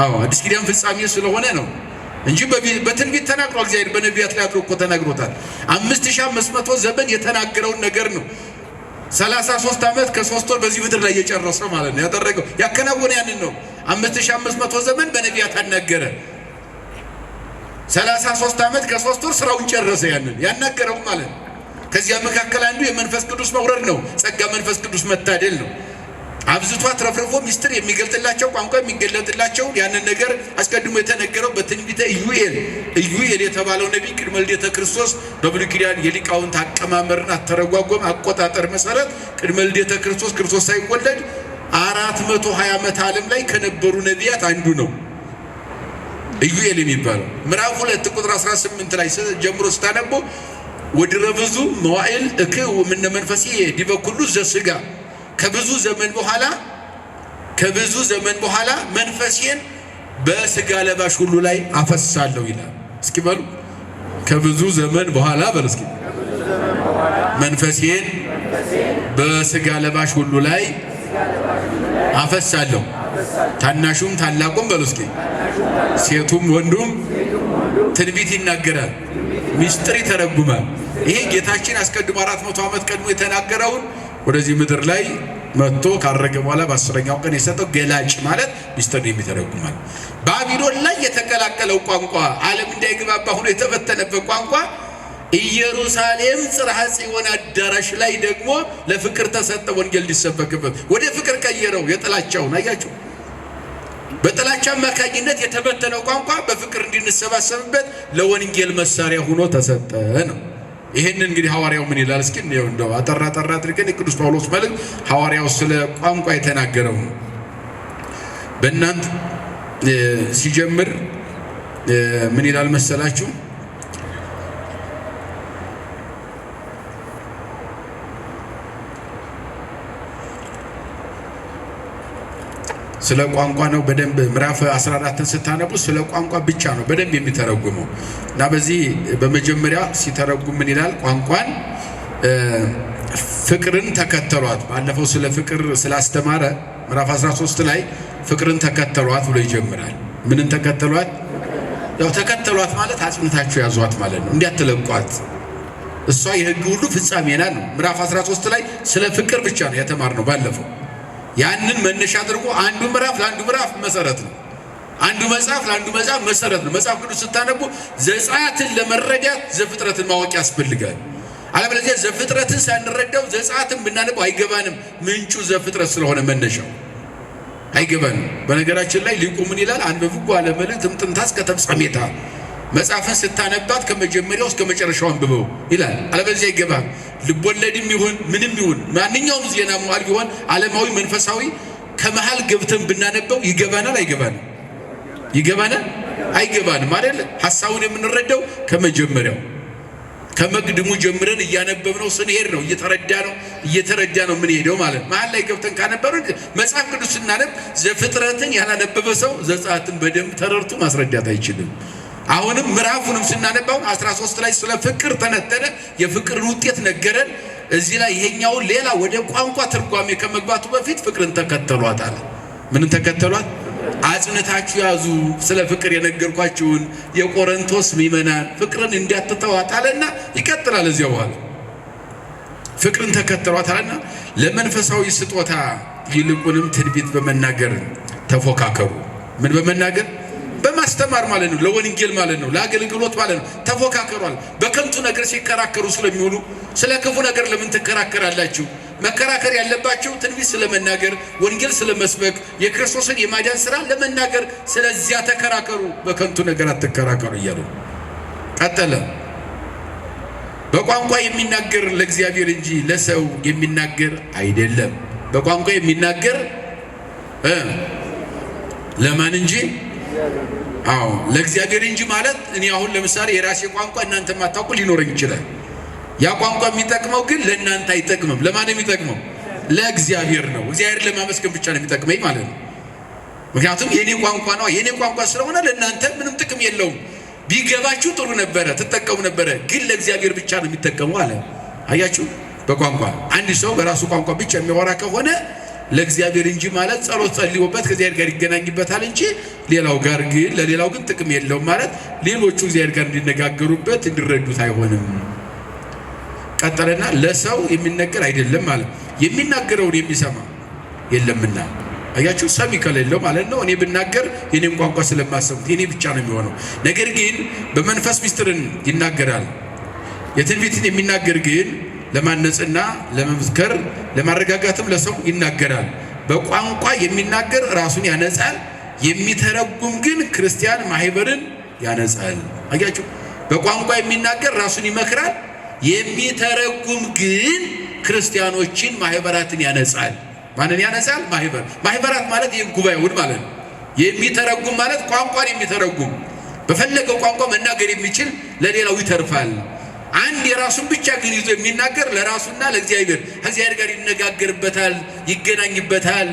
አዎ አዲስ ኪዳን ፍጻሜ ስለሆነ ነው እንጂ በትንቢት ተናግሮ እግዚአብሔር በነቢያት ላይ አድሮ እኮ ተናግሮታል። 5500 ዘመን የተናገረውን ነገር ነው 33 ዓመት ከ3 ወር በዚህ ምድር ላይ የጨረሰ ማለት ነው። ያደረገው ያከናወነ ያንን ነው። 5500 ዘመን በነቢያት አናገረ። 33 ዓመት ከ3 ወር ስራውን ጨረሰ። ያንን ያናገረው ማለት ነው። ከዚያ መካከል አንዱ የመንፈስ ቅዱስ መውረድ ነው። ጸጋ መንፈስ ቅዱስ መታደል ነው። አብዝቷ ተረፍርፎ ሚስጥር የሚገልጥላቸው ቋንቋ የሚገለጥላቸው ያንን ነገር አስቀድሞ የተነገረው በትንቢተ ኢዩኤል የተባለው ነቢይ ቅድመ ልደተ ክርስቶስ በብሉይ ኪዳን የሊቃውንት አቀማመርና አተረጓጎም አቆጣጠር መሰረት ቅድመ ልደተ ክርስቶስ ሳይወለድ 420 ዓመት ዓለም ላይ ከነበሩ ነቢያት አንዱ ነው ኢዩኤል የሚባለው። ምዕራፍ 2 ቁጥር 18 ላይ ጀምሮ ስታነቦ ወድረ ብዙ መዋዕል እክው ምን መንፈሴ ዲበ ኩሉ ዘሥጋ ከብዙ ዘመን በኋላ መንፈሴን በስጋ ለባሽ ሁሉ ላይ አፈሳለሁ ይላል። እስኪ በሉ ከብዙ ዘመን በኋላ በሉ እስኪ መንፈሴን በስጋ ለባሽ ሁሉ ላይ አፈሳለሁ። ታናሹም ታላቁም በሉ እስኪ ሴቱም ወንዱም ትንቢት ይናገራል፣ ሚስጥር ይተረጉማል። ይሄ ጌታችን አስቀድሞ 400 ዓመት ቀድሞ የተናገረውን ወደዚህ ምድር ላይ መጥቶ ካረገ በኋላ በ10ኛው ቀን የሰጠው ገላጭ ማለት ሚስጥር የሚተረጉማል። ባቢሎን ላይ የተቀላቀለው ቋንቋ ዓለም እንዳይግባባ ሆኖ የተበተነበት ቋንቋ ኢየሩሳሌም ጽርሐ ጽዮን አዳራሽ ላይ ደግሞ ለፍቅር ተሰጠ። ወንጌል ሊሰበክበት ወደ ፍቅር ቀየረው። የጥላቻውን አያችሁ። በጥላቻ አማካኝነት የተበተነው ቋንቋ በፍቅር እንድንሰባሰብበት ለወንጌል መሳሪያ ሆኖ ተሰጠ ነው። ይሄን እንግዲህ ሐዋርያው ምን ይላል? እስኪ ነው እንደው አጠራ አድርገን የቅዱስ ጳውሎስ መልእክት ሐዋርያው ስለ ቋንቋ የተናገረው በእናንተ ሲጀምር ምን ይላል መሰላችሁ? ስለ ቋንቋ ነው በደንብ ምዕራፍ 14ን ስታነቡ ስለ ቋንቋ ብቻ ነው በደንብ የሚተረጉመው እና በዚህ በመጀመሪያ ሲተረጉም ምን ይላል? ቋንቋን ፍቅርን ተከተሏት። ባለፈው ስለ ፍቅር ስላስተማረ ምዕራፍ 13 ላይ ፍቅርን ተከተሏት ብሎ ይጀምራል። ምንን ተከተሏት? ያው ተከተሏት ማለት አጽንታችሁ ያዟት ማለት ነው፣ እንዲያትለቋት። እሷ የሕግ ሁሉ ፍጻሜ ናት ነው። ምዕራፍ 13 ላይ ስለ ፍቅር ብቻ ነው የተማርነው ባለፈው። ያንን መነሻ አድርጎ አንዱ ምዕራፍ ለአንዱ ምዕራፍ መሰረት ነው፣ አንዱ መጽሐፍ ለአንዱ መጽሐፍ መሰረት ነው። መጽሐፍ ቅዱስ ስታነቡ ዘጸአትን ለመረዳት ዘፍጥረትን ማወቅ ያስፈልጋል። አለበለዚያ ዘፍጥረትን ሳንረዳው ዘጸአትን ብናነበው አይገባንም። ምንጩ ዘፍጥረት ስለሆነ መነሻው አይገባንም። በነገራችን ላይ ሊቁ ምን ይላል? አንብቡ አለ መልእክት እምጥንታ እስከ ተፍጻሜታ። መጽሐፍን ስታነባት ከመጀመሪያው እስከ መጨረሻው አንብበው ይላል። አለበለዚያ አይገባም። ልቦለድም ይሁን ምንም ይሁን ማንኛውም ዜና መዋዕል ቢሆን ዓለማዊ መንፈሳዊ ከመሃል ገብተን ብናነበው ይገባናል አይገባንም? ይገባናል አይገባንም አይደል? ሐሳቡን የምንረዳው ከመጀመሪያው ከመቅድሙ ጀምረን እያነበብነው ስንሄድ ነው እየተረዳ ነው ምን ሄደው ማለት መሃል ላይ ገብተን ካነበብን መጽሐፍ ቅዱስ ስናነብ ዘፍጥረትን ያላነበበ ሰው ዘጸአትን በደንብ ተረድቶ ማስረዳት አይችልም። አሁንም ምዕራፉንም ስናነባው 13 ላይ ስለ ፍቅር ተነተነ፣ የፍቅርን ውጤት ነገረን። እዚህ ላይ ይሄኛው ሌላ ወደ ቋንቋ ትርጓሜ ከመግባቱ በፊት ፍቅርን ተከተሏት አለ። ምንን ተከተሏት? አጽንታችሁ ያዙ። ስለ ፍቅር የነገርኳችሁን የቆሮንቶስ ምዕመናን ፍቅርን እንዲያትተዋት አለና ይቀጥላል። እዚያው በኋላ ፍቅርን ተከተሏት አለና ለመንፈሳዊ ስጦታ ይልቁንም ትንቢት በመናገር ተፎካከሩ። ምን በመናገር? በማስተማር ማለት ነው። ለወንጌል ማለት ነው። ለአገልግሎት ማለት ነው። ተፎካከሯል። በከንቱ ነገር ሲከራከሩ ስለሚውሉ ስለ ክፉ ነገር ለምን ትከራከራላችሁ? መከራከር ያለባችሁ ትንቢት ስለመናገር፣ ወንጌል ስለመስበክ፣ የክርስቶስን የማዳን ሥራ ለመናገር ስለዚያ ተከራከሩ፣ በከንቱ ነገር አትከራከሩ እያሉ ቀጠለ። በቋንቋ የሚናገር ለእግዚአብሔር እንጂ ለሰው የሚናገር አይደለም። በቋንቋ የሚናገር ለማን እንጂ? አዎ ለእግዚአብሔር እንጂ ማለት እኔ አሁን ለምሳሌ የራሴ ቋንቋ እናንተ ማታውቁ ሊኖረኝ ይችላል። ያ ቋንቋ የሚጠቅመው ግን ለእናንተ አይጠቅምም። ለማን የሚጠቅመው? ለእግዚአብሔር ነው። እግዚአብሔር ለማመስገን ብቻ ነው የሚጠቅመኝ ማለት ነው። ምክንያቱም የኔ ቋንቋ ነው። የኔ ቋንቋ ስለሆነ ለእናንተ ምንም ጥቅም የለውም። ቢገባችሁ ጥሩ ነበረ፣ ትጠቀሙ ነበረ። ግን ለእግዚአብሔር ብቻ ነው የሚጠቀመው አለ። አያችሁ፣ በቋንቋ አንድ ሰው በራሱ ቋንቋ ብቻ የሚያወራ ከሆነ ለእግዚአብሔር እንጂ ማለት ጸሎት ጸልዮበት ከእግዚአብሔር ጋር ይገናኝበታል እንጂ ሌላው ጋር ግን ለሌላው ግን ጥቅም የለውም ማለት ሌሎቹ እግዚአብሔር ጋር እንዲነጋገሩበት እንዲረዱት አይሆንም። ቀጠለና ለሰው የሚነገር አይደለም ማለት የሚናገረውን የሚሰማ የለምና አያችሁ ሰሚ ከሌለው ማለት ነው። እኔ ብናገር የኔን ቋንቋ ስለማሰሙት የኔ ብቻ ነው የሚሆነው። ነገር ግን በመንፈስ ምስጢርን ይናገራል። የትንቢትን የሚናገር ግን ለማነጽና ለመምከር ለማረጋጋትም ለሰው ይናገራል። በቋንቋ የሚናገር ራሱን ያነጻል፣ የሚተረጉም ግን ክርስቲያን ማህበርን ያነጻል። አያችሁ በቋንቋ የሚናገር ራሱን ይመክራል፣ የሚተረጉም ግን ክርስቲያኖችን ማህበራትን ያነጻል። ማንን ያነጻል? ማህበራት ማለት ይሄን ጉባኤውን ማለት ነው። የሚተረጉም ማለት ቋንቋን የሚተረጉም በፈለገው ቋንቋ መናገር የሚችል ለሌላው ይተርፋል። አንድ የራሱን ብቻ ግን ይዞ የሚናገር ለራሱና ለእግዚአብሔር ከእግዚአብሔር ጋር ይነጋገርበታል፣ ይገናኝበታል፣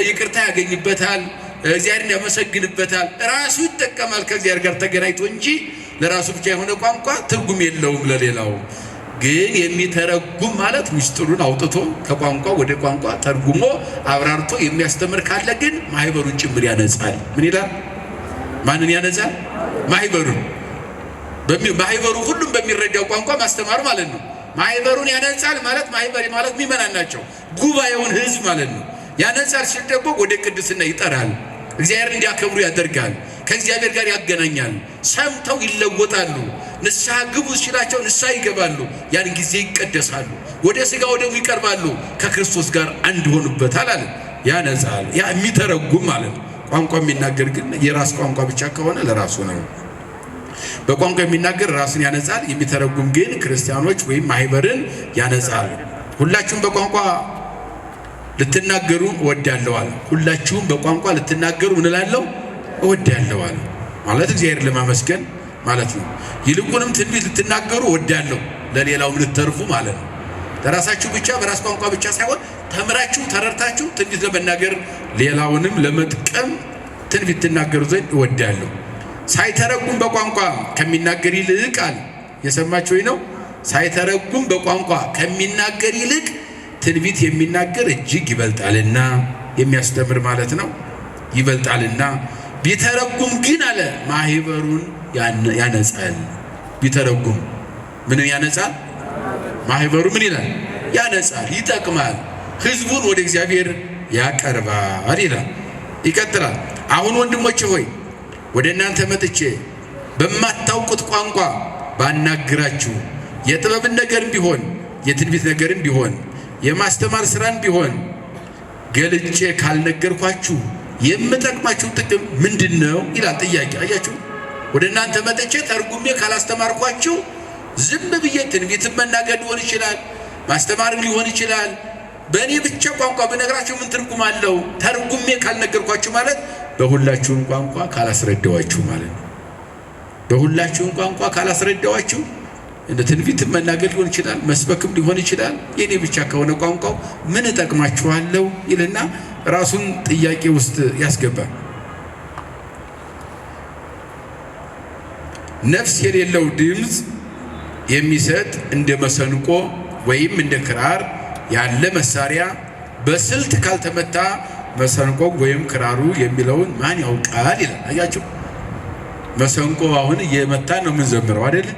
ይቅርታ ያገኝበታል፣ እግዚአብሔርን ያመሰግንበታል፣ ራሱ ይጠቀማል ከእግዚአብሔር ጋር ተገናኝቶ እንጂ ለራሱ ብቻ የሆነ ቋንቋ ትርጉም የለውም ለሌላው። ግን የሚተረጉም ማለት ምስጢሩን አውጥቶ ከቋንቋ ወደ ቋንቋ ተርጉሞ አብራርቶ የሚያስተምር ካለ ግን ማህበሩን ጭምር ያነጻል። ምን ይላል? ማንን ያነጻል? ማህበሩን። ማህበሩ ሁሉም በሚረዳው ቋንቋ ማስተማር ማለት ነው። ማህበሩን ያነጻል ማለት ማህበር ማለት ምእመናን ናቸው፣ ጉባኤውን ህዝብ ማለት ነው። ያነጻል ሲል ደግሞ ወደ ቅድስና ይጠራል፣ እግዚአብሔርን እንዲያከብሩ ያደርጋል፣ ከእግዚአብሔር ጋር ያገናኛል፣ ሰምተው ይለወጣሉ። ንስሐ ግቡ ሲላቸው ንስሐ ይገባሉ፣ ያን ጊዜ ይቀደሳሉ፣ ወደ ሥጋ ወደሙ ይቀርባሉ፣ ከክርስቶስ ጋር አንድ ሆኑበታል አለ። ያነጻል። ያ የሚተረጉም ማለት ነው። ቋንቋ የሚናገር ግን የራስ ቋንቋ ብቻ ከሆነ ለራሱ ነው። በቋንቋ የሚናገር ራሱን ያነጻል፣ የሚተረጉም ግን ክርስቲያኖች ወይም ማህበርን ያነጻል። ሁላችሁም በቋንቋ ልትናገሩ እወዳለሁ አለ። ሁላችሁም በቋንቋ ልትናገሩ ምን እላለሁ? እወዳለሁ አለ። ማለት እግዚአብሔርን ለማመስገን ማለት ነው። ይልቁንም ትንቢት ልትናገሩ እወዳለሁ፣ ለሌላውም ልትተርፉ ማለት ነው። ለራሳችሁ ብቻ በራስ ቋንቋ ብቻ ሳይሆን ተምራችሁ ተረድታችሁ ትንቢት ለመናገር ሌላውንም ለመጥቀም ትንቢት ትናገሩ ዘንድ እወዳለሁ። ሳይተረጉም በቋንቋ ከሚናገር ይልቅ አለ። የሰማችሁ ነው። ሳይተረጉም በቋንቋ ከሚናገር ይልቅ ትንቢት የሚናገር እጅግ ይበልጣልና፣ የሚያስተምር ማለት ነው፣ ይበልጣልና። ቢተረጉም ግን አለ ማህበሩን ያነጻል። ቢተረጉም ምንን ያነጻል? ማህበሩ ምን ይላል? ያነጻል፣ ይጠቅማል፣ ህዝቡን ወደ እግዚአብሔር ያቀርባል ይላል። ይቀጥላል። አሁን ወንድሞቼ ሆይ ወደ እናንተ መጥቼ በማታውቁት ቋንቋ ባናግራችሁ የጥበብን ነገር ቢሆን የትንቢት ነገርም ቢሆን የማስተማር ስራን ቢሆን ገልጬ ካልነገርኳችሁ የምጠቅማችሁ ጥቅም ምንድነው ይላል። ጥያቄ አያችሁ። ወደ እናንተ መጥቼ ተርጉሜ ካላስተማርኳችሁ ዝም ብዬ ትንቢትን መናገር ሊሆን ይችላል፣ ማስተማርም ሊሆን ይችላል። በእኔ ብቻ ቋንቋ ብነግራችሁ ምን ትርጉም አለው? ተርጉሜ ካልነገርኳችሁ ማለት በሁላችሁም ቋንቋ ካላስረዳዋችሁ ማለት ነው። በሁላችሁም ቋንቋ ካላስረዳዋችሁ እንደ ትንቢትን መናገር ሊሆን ይችላል፣ መስበክም ሊሆን ይችላል። የኔ ብቻ ከሆነ ቋንቋው ምን እጠቅማችኋለሁ ይልና ራሱን ጥያቄ ውስጥ ያስገባል። ነፍስ የሌለው ድምፅ የሚሰጥ እንደ መሰንቆ ወይም እንደ ክራር ያለ መሳሪያ በስልት ካልተመታ መሰንቆ ወይም ክራሩ የሚለውን ማን ያውቃል ይላል። አያችሁ መሰንቆ አሁን እየመታን ነው የምንዘምረው አይደል?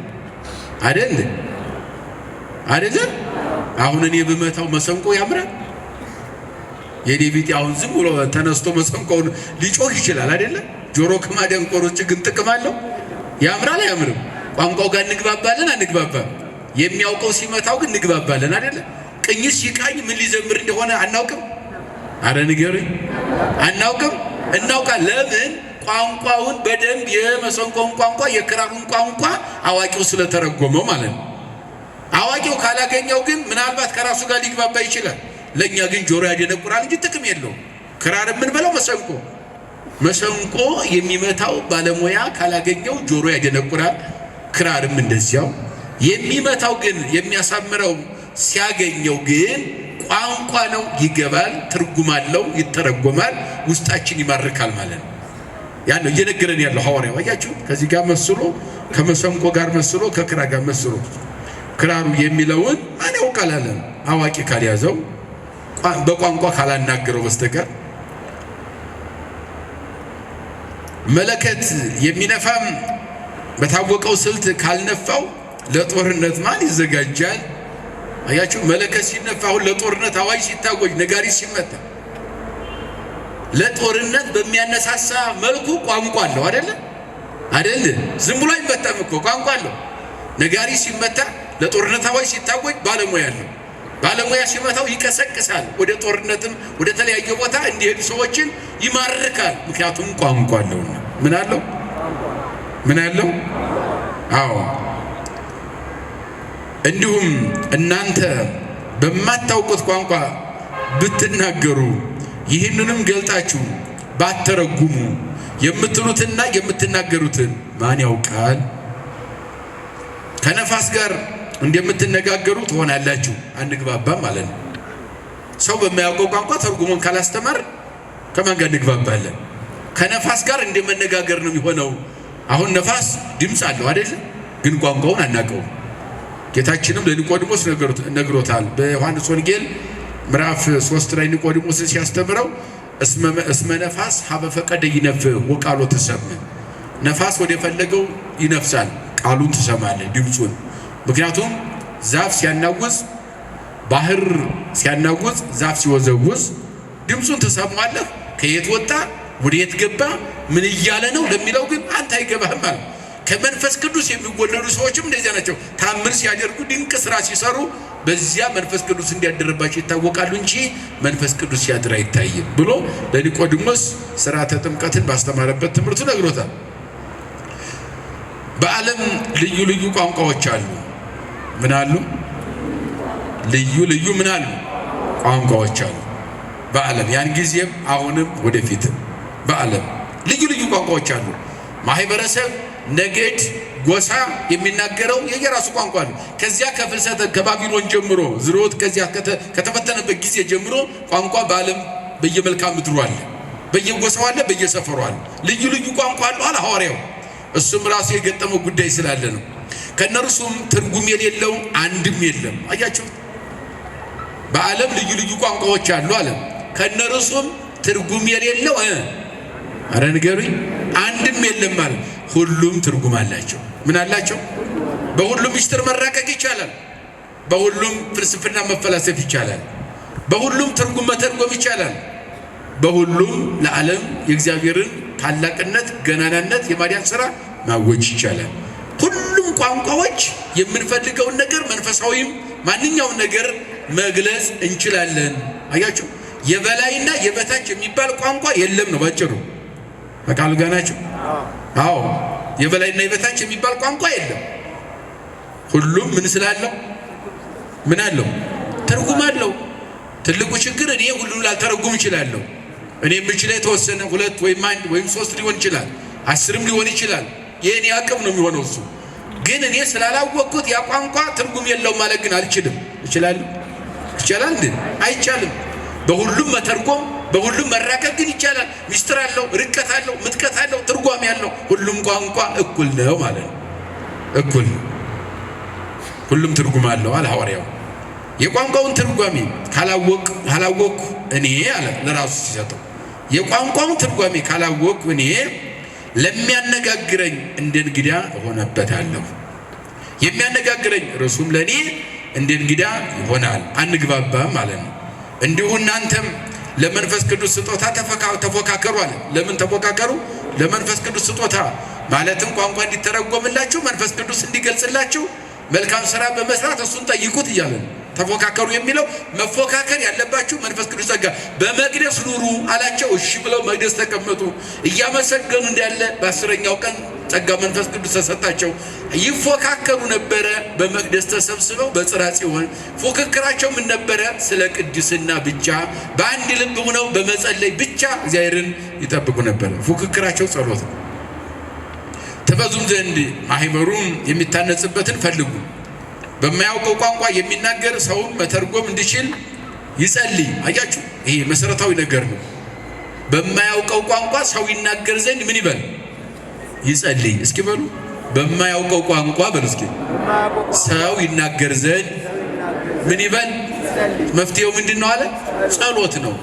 አይደል? አሁን እኔ ብመታው መሰንቆ ያምራል? የኔ ቢጤ አሁን ዝም ብሎ ተነስቶ መሰንቆውን ሊጮህ ይችላል አይደል? ጆሮ ከማደንቆር ውጭ ግን ጥቅም አለው? ያምራል አያምርም? ቋንቋው ጋር እንግባባለን አንግባባም? የሚያውቀው ሲመታው ግን እንግባባለን አይደል? ቅኝት ሲቃኝ ምን ሊዘምር እንደሆነ አናውቅም? አረ ንገሩኝ። አናውቅም? እናውቃለን። ለምን? ቋንቋውን በደንብ የመሰንቆውን ቋንቋ የክራሩን ቋንቋ አዋቂው ስለተረጎመው ማለት ነው። አዋቂው ካላገኘው ግን ምናልባት ከራሱ ጋር ሊግባባ ይችላል። ለኛ ግን ጆሮ ያደነቁራል እንጂ ጥቅም የለውም። ክራር ምን በለው መሰንቆ የሚመታው ባለሙያ ካላገኘው ጆሮ ያደነቁራል። ክራርም እንደዚያው። የሚመታው ግን የሚያሳምረው ሲያገኘው ግን ቋንቋ ነው፣ ይገባል፣ ትርጉም አለው፣ ይተረጎማል፣ ውስጣችን ይማርካል ማለት ነው። ያን ነው እየነገረን ያለው ሐዋርያው። አያችሁ ከዚህ ጋር መስሎ ከመሰንቆ ጋር መስሎ ከክራር ጋር መስሎ ክራሩ የሚለውን ማን ያውቃል አለ። አዋቂ ካልያዘው በቋንቋ ካላናገረው በስተቀር መለከት የሚነፋም በታወቀው ስልት ካልነፋው ለጦርነት ማን ይዘጋጃል? አያችሁ መለከት ሲነፋ አሁን ለጦርነት አዋጅ ሲታወጅ ነጋሪት ሲመታ ለጦርነት በሚያነሳሳ መልኩ ቋንቋ አለው አይደል? ዝም ብሎ አይመታም እኮ ቋንቋ አለው። ነጋሪት ሲመታ ለጦርነት አዋጅ ሲታወጅ ባለሙያ አለው። ባለሙያ ሲመታው ይቀሰቅሳል። ወደ ጦርነትም ወደ ተለያየ ቦታ እንዲሄዱ ሰዎችን ይማርካል። ምክንያቱም ቋንቋ አለውና። ምን አለው? አዎ እንዲሁም እናንተ በማታውቁት ቋንቋ ብትናገሩ ይህንንም ገልጣችሁ ባትተረጉሙ የምትሉትና የምትናገሩትን ማን ያውቃል? ከነፋስ ጋር እንደምትነጋገሩ ትሆናላችሁ። አንግባባም ማለት ነው። ሰው በማያውቀው ቋንቋ ተርጉሞን ካላስተማር ከማን ጋር እንግባባለን? ከነፋስ ጋር እንደመነጋገር ነው የሚሆነው። አሁን ነፋስ ድምፅ አለው አይደል? ግን ቋንቋውን አናውቀውም። ጌታችንም ለኒቆዲሞስ ነግሮታል። በዮሐንስ ወንጌል ምዕራፍ 3 ላይ ኒቆዲሞስን ሲያስተምረው እስመ ነፋስ ሀበ ፈቀደ ይነፍህ ወቃሎ ትሰምዕ። ነፋስ ወደ ፈለገው ይነፍሳል፣ ቃሉን ትሰማለህ፣ ድምፁን። ምክንያቱም ዛፍ ሲያናውዝ፣ ባህር ሲያናውዝ፣ ዛፍ ሲወዘውዝ ድምፁን ትሰማዋለህ። ከየት ወጣ ወዴት ገባ ምን እያለ ነው ለሚለው ግን አንተ አይገባህም ማለት። ከመንፈስ ቅዱስ የሚወለዱ ሰዎችም እንደዚያ ናቸው። ታምር ሲያደርጉ ድንቅ ስራ ሲሰሩ በዚያ መንፈስ ቅዱስ እንዲያደርባቸው ይታወቃሉ እንጂ መንፈስ ቅዱስ ሲያድር አይታይም ብሎ ለኒቆዲሞስ ሥርዓተ ጥምቀትን ባስተማረበት ትምህርቱ ነግሮታል። በዓለም ልዩ ልዩ ቋንቋዎች አሉ። ምን አሉ? ልዩ ልዩ ምን አሉ? ቋንቋዎች አሉ በዓለም። ያን ጊዜም አሁንም ወደፊትም በዓለም ልዩ ልዩ ቋንቋዎች አሉ። ማህበረሰብ፣ ነገድ፣ ጎሳ የሚናገረው የየራሱ ቋንቋ ነው። ከዚያ ከፍልሰተ ከባቢሎን ጀምሮ ዝሮት ከዚያ ከተፈተነበት ጊዜ ጀምሮ ቋንቋ በዓለም በየመልክዓ ምድሩ አለ፣ በየጎሳው አለ፣ በየሰፈሩ አለ። ልዩ ልዩ ቋንቋ አለ ሐዋርያው። እሱም ራሱ የገጠመው ጉዳይ ስላለ ነው። ከነርሱም ትርጉም የሌለው አንድም የለም። አያችሁ በዓለም ልዩ ልዩ ቋንቋዎች አሉ አለ። ከነርሱም ትርጉም የሌለው አረ ንገሩኝ አንድም የለም ማለት። ሁሉም ትርጉም አላቸው። ምን አላቸው? በሁሉም ምስጢር መራቀቅ ይቻላል። በሁሉም ፍልስፍና መፈላሰፍ ይቻላል። በሁሉም ትርጉም መተርጎም ይቻላል። በሁሉም ለዓለም የእግዚአብሔርን ታላቅነት፣ ገናናነት፣ የማዳን ሥራ ማወጅ ይቻላል። ሁሉም ቋንቋዎች የምንፈልገውን ነገር መንፈሳዊም ማንኛውም ነገር መግለጽ እንችላለን። አያችሁ የበላይና የበታች የሚባል ቋንቋ የለም ነው ባጭሩ። በቃሉ ጋር ናቸው። አዎ የበላይና የበታች የሚባል ቋንቋ የለም። ሁሉም ምን ስላለው ምን አለው? ትርጉም አለው። ትልቁ ችግር እኔ ሁሉን ላልተረጉም እችላለሁ። እኔ የምችለው የተወሰነ 2 ወይም 1 ወይም 3 ሊሆን ይችላል፣ 10ም ሊሆን ይችላል። የኔ አቅም ነው የሚሆነው እሱ። ግን እኔ ስላላወቅኩት ያ ቋንቋ ትርጉም የለውም ማለት ግን አልችልም። እችላለሁ? ይቻላል እንዴ? አይቻልም። በሁሉም መተርጎም በሁሉም መራቀቅ ግን ይቻላል። ሚስጥር አለው፣ ርቀት አለው፣ ምጥቀት አለው፣ ትርጓሜ አለው። ሁሉም ቋንቋ እኩል ነው ማለት ነው። እኩል ሁሉም ትርጉም አለው አለ ሐዋርያው። የቋንቋውን ትርጓሜ ካላወቅኩ እኔ አለ ለራሱ ሲሰጠው የቋንቋውን ትርጓሜ ካላወቅኩ እኔ ለሚያነጋግረኝ እንደ እንግዳ እሆንበታለሁ። የሚያነጋግረኝ ርሱም ለእኔ እንደ እንግዳ ይሆናል። አንግባባም ማለት ነው። እንዲሁ እናንተም ለመንፈስ ቅዱስ ስጦታ ተፎካከሩ አለ። ለምን ተፎካከሩ? ለመንፈስ ቅዱስ ስጦታ ማለትም ቋንቋ እንዲተረጎምላችሁ መንፈስ ቅዱስ እንዲገልጽላችሁ መልካም ሥራ በመስራት እሱን ጠይቁት እያለ ነው። ተፎካከሩ የሚለው መፎካከር ያለባችሁ መንፈስ ቅዱስ ጸጋ በመቅደስ ኑሩ አላቸው። እሺ ብለው መቅደስ ተቀመጡ። እያመሰገኑ እንዳለ በ10ኛው ቀን ጸጋ መንፈስ ቅዱስ ተሰጣቸው። ይፎካከሩ ነበረ። በመቅደስ ተሰብስበው በጽርሐ ጽዮን ፉክክራቸው ምን ነበረ? ስለ ቅድስና ብቻ በአንድ ልብ ሆነው በመጸለይ ብቻ እግዚአብሔርን ይጠብቁ ነበር። ፉክክራቸው ጸሎት ነው። ተበዙም ዘንድ ማህበሩም የሚታነጽበትን ፈልጉ። በማያውቀው ቋንቋ የሚናገር ሰውን መተርጎም እንዲችል ይጸልይ። አያችሁ ይሄ መሰረታዊ ነገር ነው። በማያውቀው ቋንቋ ሰው ይናገር ዘንድ ምን ይበል? ይጸልይ። እስኪ በሉ በማያውቀው ቋንቋ በሉ እስኪ ሰው ይናገር ዘንድ ምን ይበል? መፍትሄው ምንድነው አለ? ጸሎት ነው።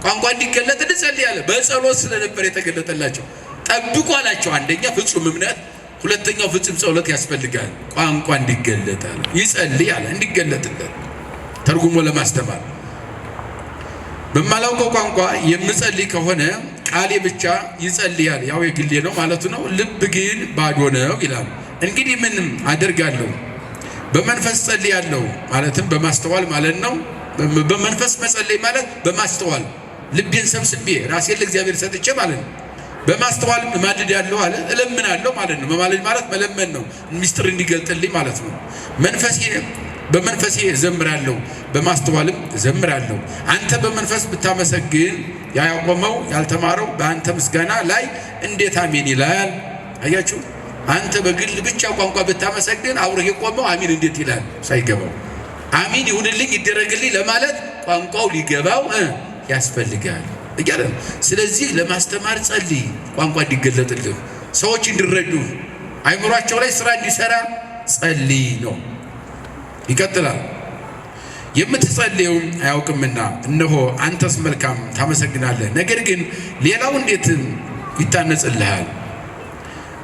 ቋንቋ እንዲገለጥ እንጸልይ አለ። በጸሎት ስለነበር የተገለጠላቸው ጠብቁ አላቸው። አንደኛ ፍጹም እምነት፣ ሁለተኛው ፍጹም ጸሎት ያስፈልጋል። ቋንቋ እንዲገለጥ አለ። ይጸልይ አለ እንዲገለጥለት ተርጉሞ ለማስተማር። በማላውቀው ቋንቋ የምጸልይ ከሆነ ቃሌ ብቻ ይጸልያል፣ ያው የግሌ ነው ማለቱ ነው። ልብ ግን ባዶ ነው ይላል። እንግዲህ ምን አደርጋለሁ? በመንፈስ ጸልያለሁ ማለትም በማስተዋል ማለት ነው። በመንፈስ መጸለይ ማለት በማስተዋል ልቤን ሰብስቤ ራሴን ለእግዚአብሔር ሰጥቼ ማለት ነው። በማስተዋል እማልዳለሁ አለ፣ እለምናለሁ ማለት ነው። መማለድ ማለት መለመን ነው፣ ሚስጥር እንዲገልጥልኝ ማለት ነው። በመንፈሴ እዘምራለሁ፣ በማስተዋልም እዘምራለሁ። አንተ በመንፈስ ብታመሰግን ያቆመው ያልተማረው በአንተ ምስጋና ላይ እንዴት አሜን ይላል? አያችሁ፣ አንተ በግል ብቻ ቋንቋ ብታመሰግን አብሮህ የቆመው አሜን እንዴት ይላል? ሳይገባው አሜን ይሁንልኝ ይደረግልኝ ለማለት ቋንቋው ሊገባው ያስፈልጋል እያለ ነው። ስለዚህ ለማስተማር ጸልይ፣ ቋንቋ እንዲገለጥልህ፣ ሰዎች እንዲረዱ፣ አይምሯቸው ላይ ስራ እንዲሰራ ጸልይ ነው። ይቀጥላል። የምትጸልየው አያውቅምና እነሆ አንተስ መልካም ታመሰግናለህ፣ ነገር ግን ሌላው እንዴት ይታነጽልሃል?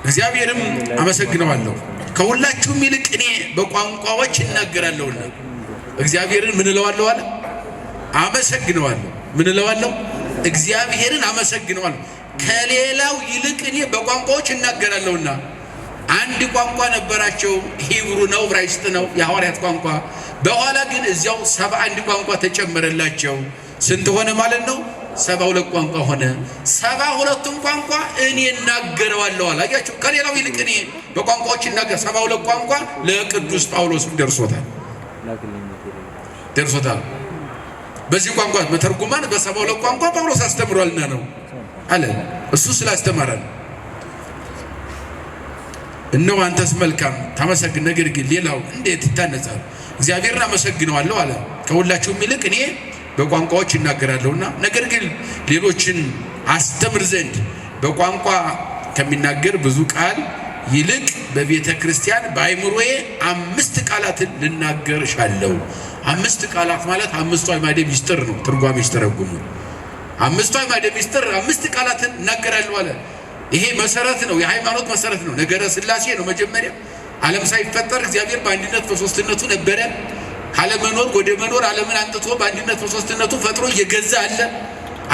እግዚአብሔርም አመሰግነዋለሁ ከሁላችሁም ይልቅ እኔ በቋንቋዎች እናገራለሁና። እግዚአብሔርን ምን እለዋለሁ አለ? አመሰግነዋለሁ። ምን እለዋለሁ? እግዚአብሔርን አመሰግነዋለሁ ከሌላው ይልቅ እኔ በቋንቋዎች እናገራለሁና። አንድ ቋንቋ ነበራቸው፣ ሂብሩ ነው፣ ዕብራይስጥ ነው፣ የሐዋርያት ቋንቋ። በኋላ ግን እዚያው 71 ቋንቋ ተጨመረላቸው። ስንት ሆነ ማለት ነው? 72 ቋንቋ ሆነ። 72ቱም ቋንቋ እኔ እናገረዋለሁ አለ። አያችሁ፣ ከሌላው ይልቅ እኔ በቋንቋዎች እናገር። 72 ቋንቋ ለቅዱስ ጳውሎስ ደርሶታል። በዚህ ቋንቋ መተርጉማን በ72 ቋንቋ ጳውሎስ አስተምሯልና ነው አለ። እሱ ስላስተማራል። እነሆ አንተስ መልካም ታመሰግን፣ ነገር ግን ሌላው እንዴት ይታነጻል? እግዚአብሔርን አመሰግነዋለሁ አለ ከሁላችሁም ይልቅ እኔ በቋንቋዎች እናገራለሁና፣ ነገር ግን ሌሎችን አስተምር ዘንድ በቋንቋ ከሚናገር ብዙ ቃል ይልቅ በቤተ ክርስቲያን በአይምሮዬ 5 ቃላትን ልናገር እሻለሁ። 5 ቃላት ማለት 5ቱ አዕማደ ምስጢር ነው። ትርጓሜ ሲተረጉሙ 5ቱ አዕማደ ምስጢር 5 ቃላትን እናገራለሁ አለ። ይሄ መሰረት ነው፣ የሃይማኖት መሰረት ነው። ነገረ ሥላሴ ነው። መጀመሪያ ዓለም ሳይፈጠር እግዚአብሔር በአንድነት በሶስትነቱ ነበረ። ካለመኖር ወደ መኖር ዓለምን አንጥቶ በአንድነት በሶስትነቱ ፈጥሮ እየገዛ አለ።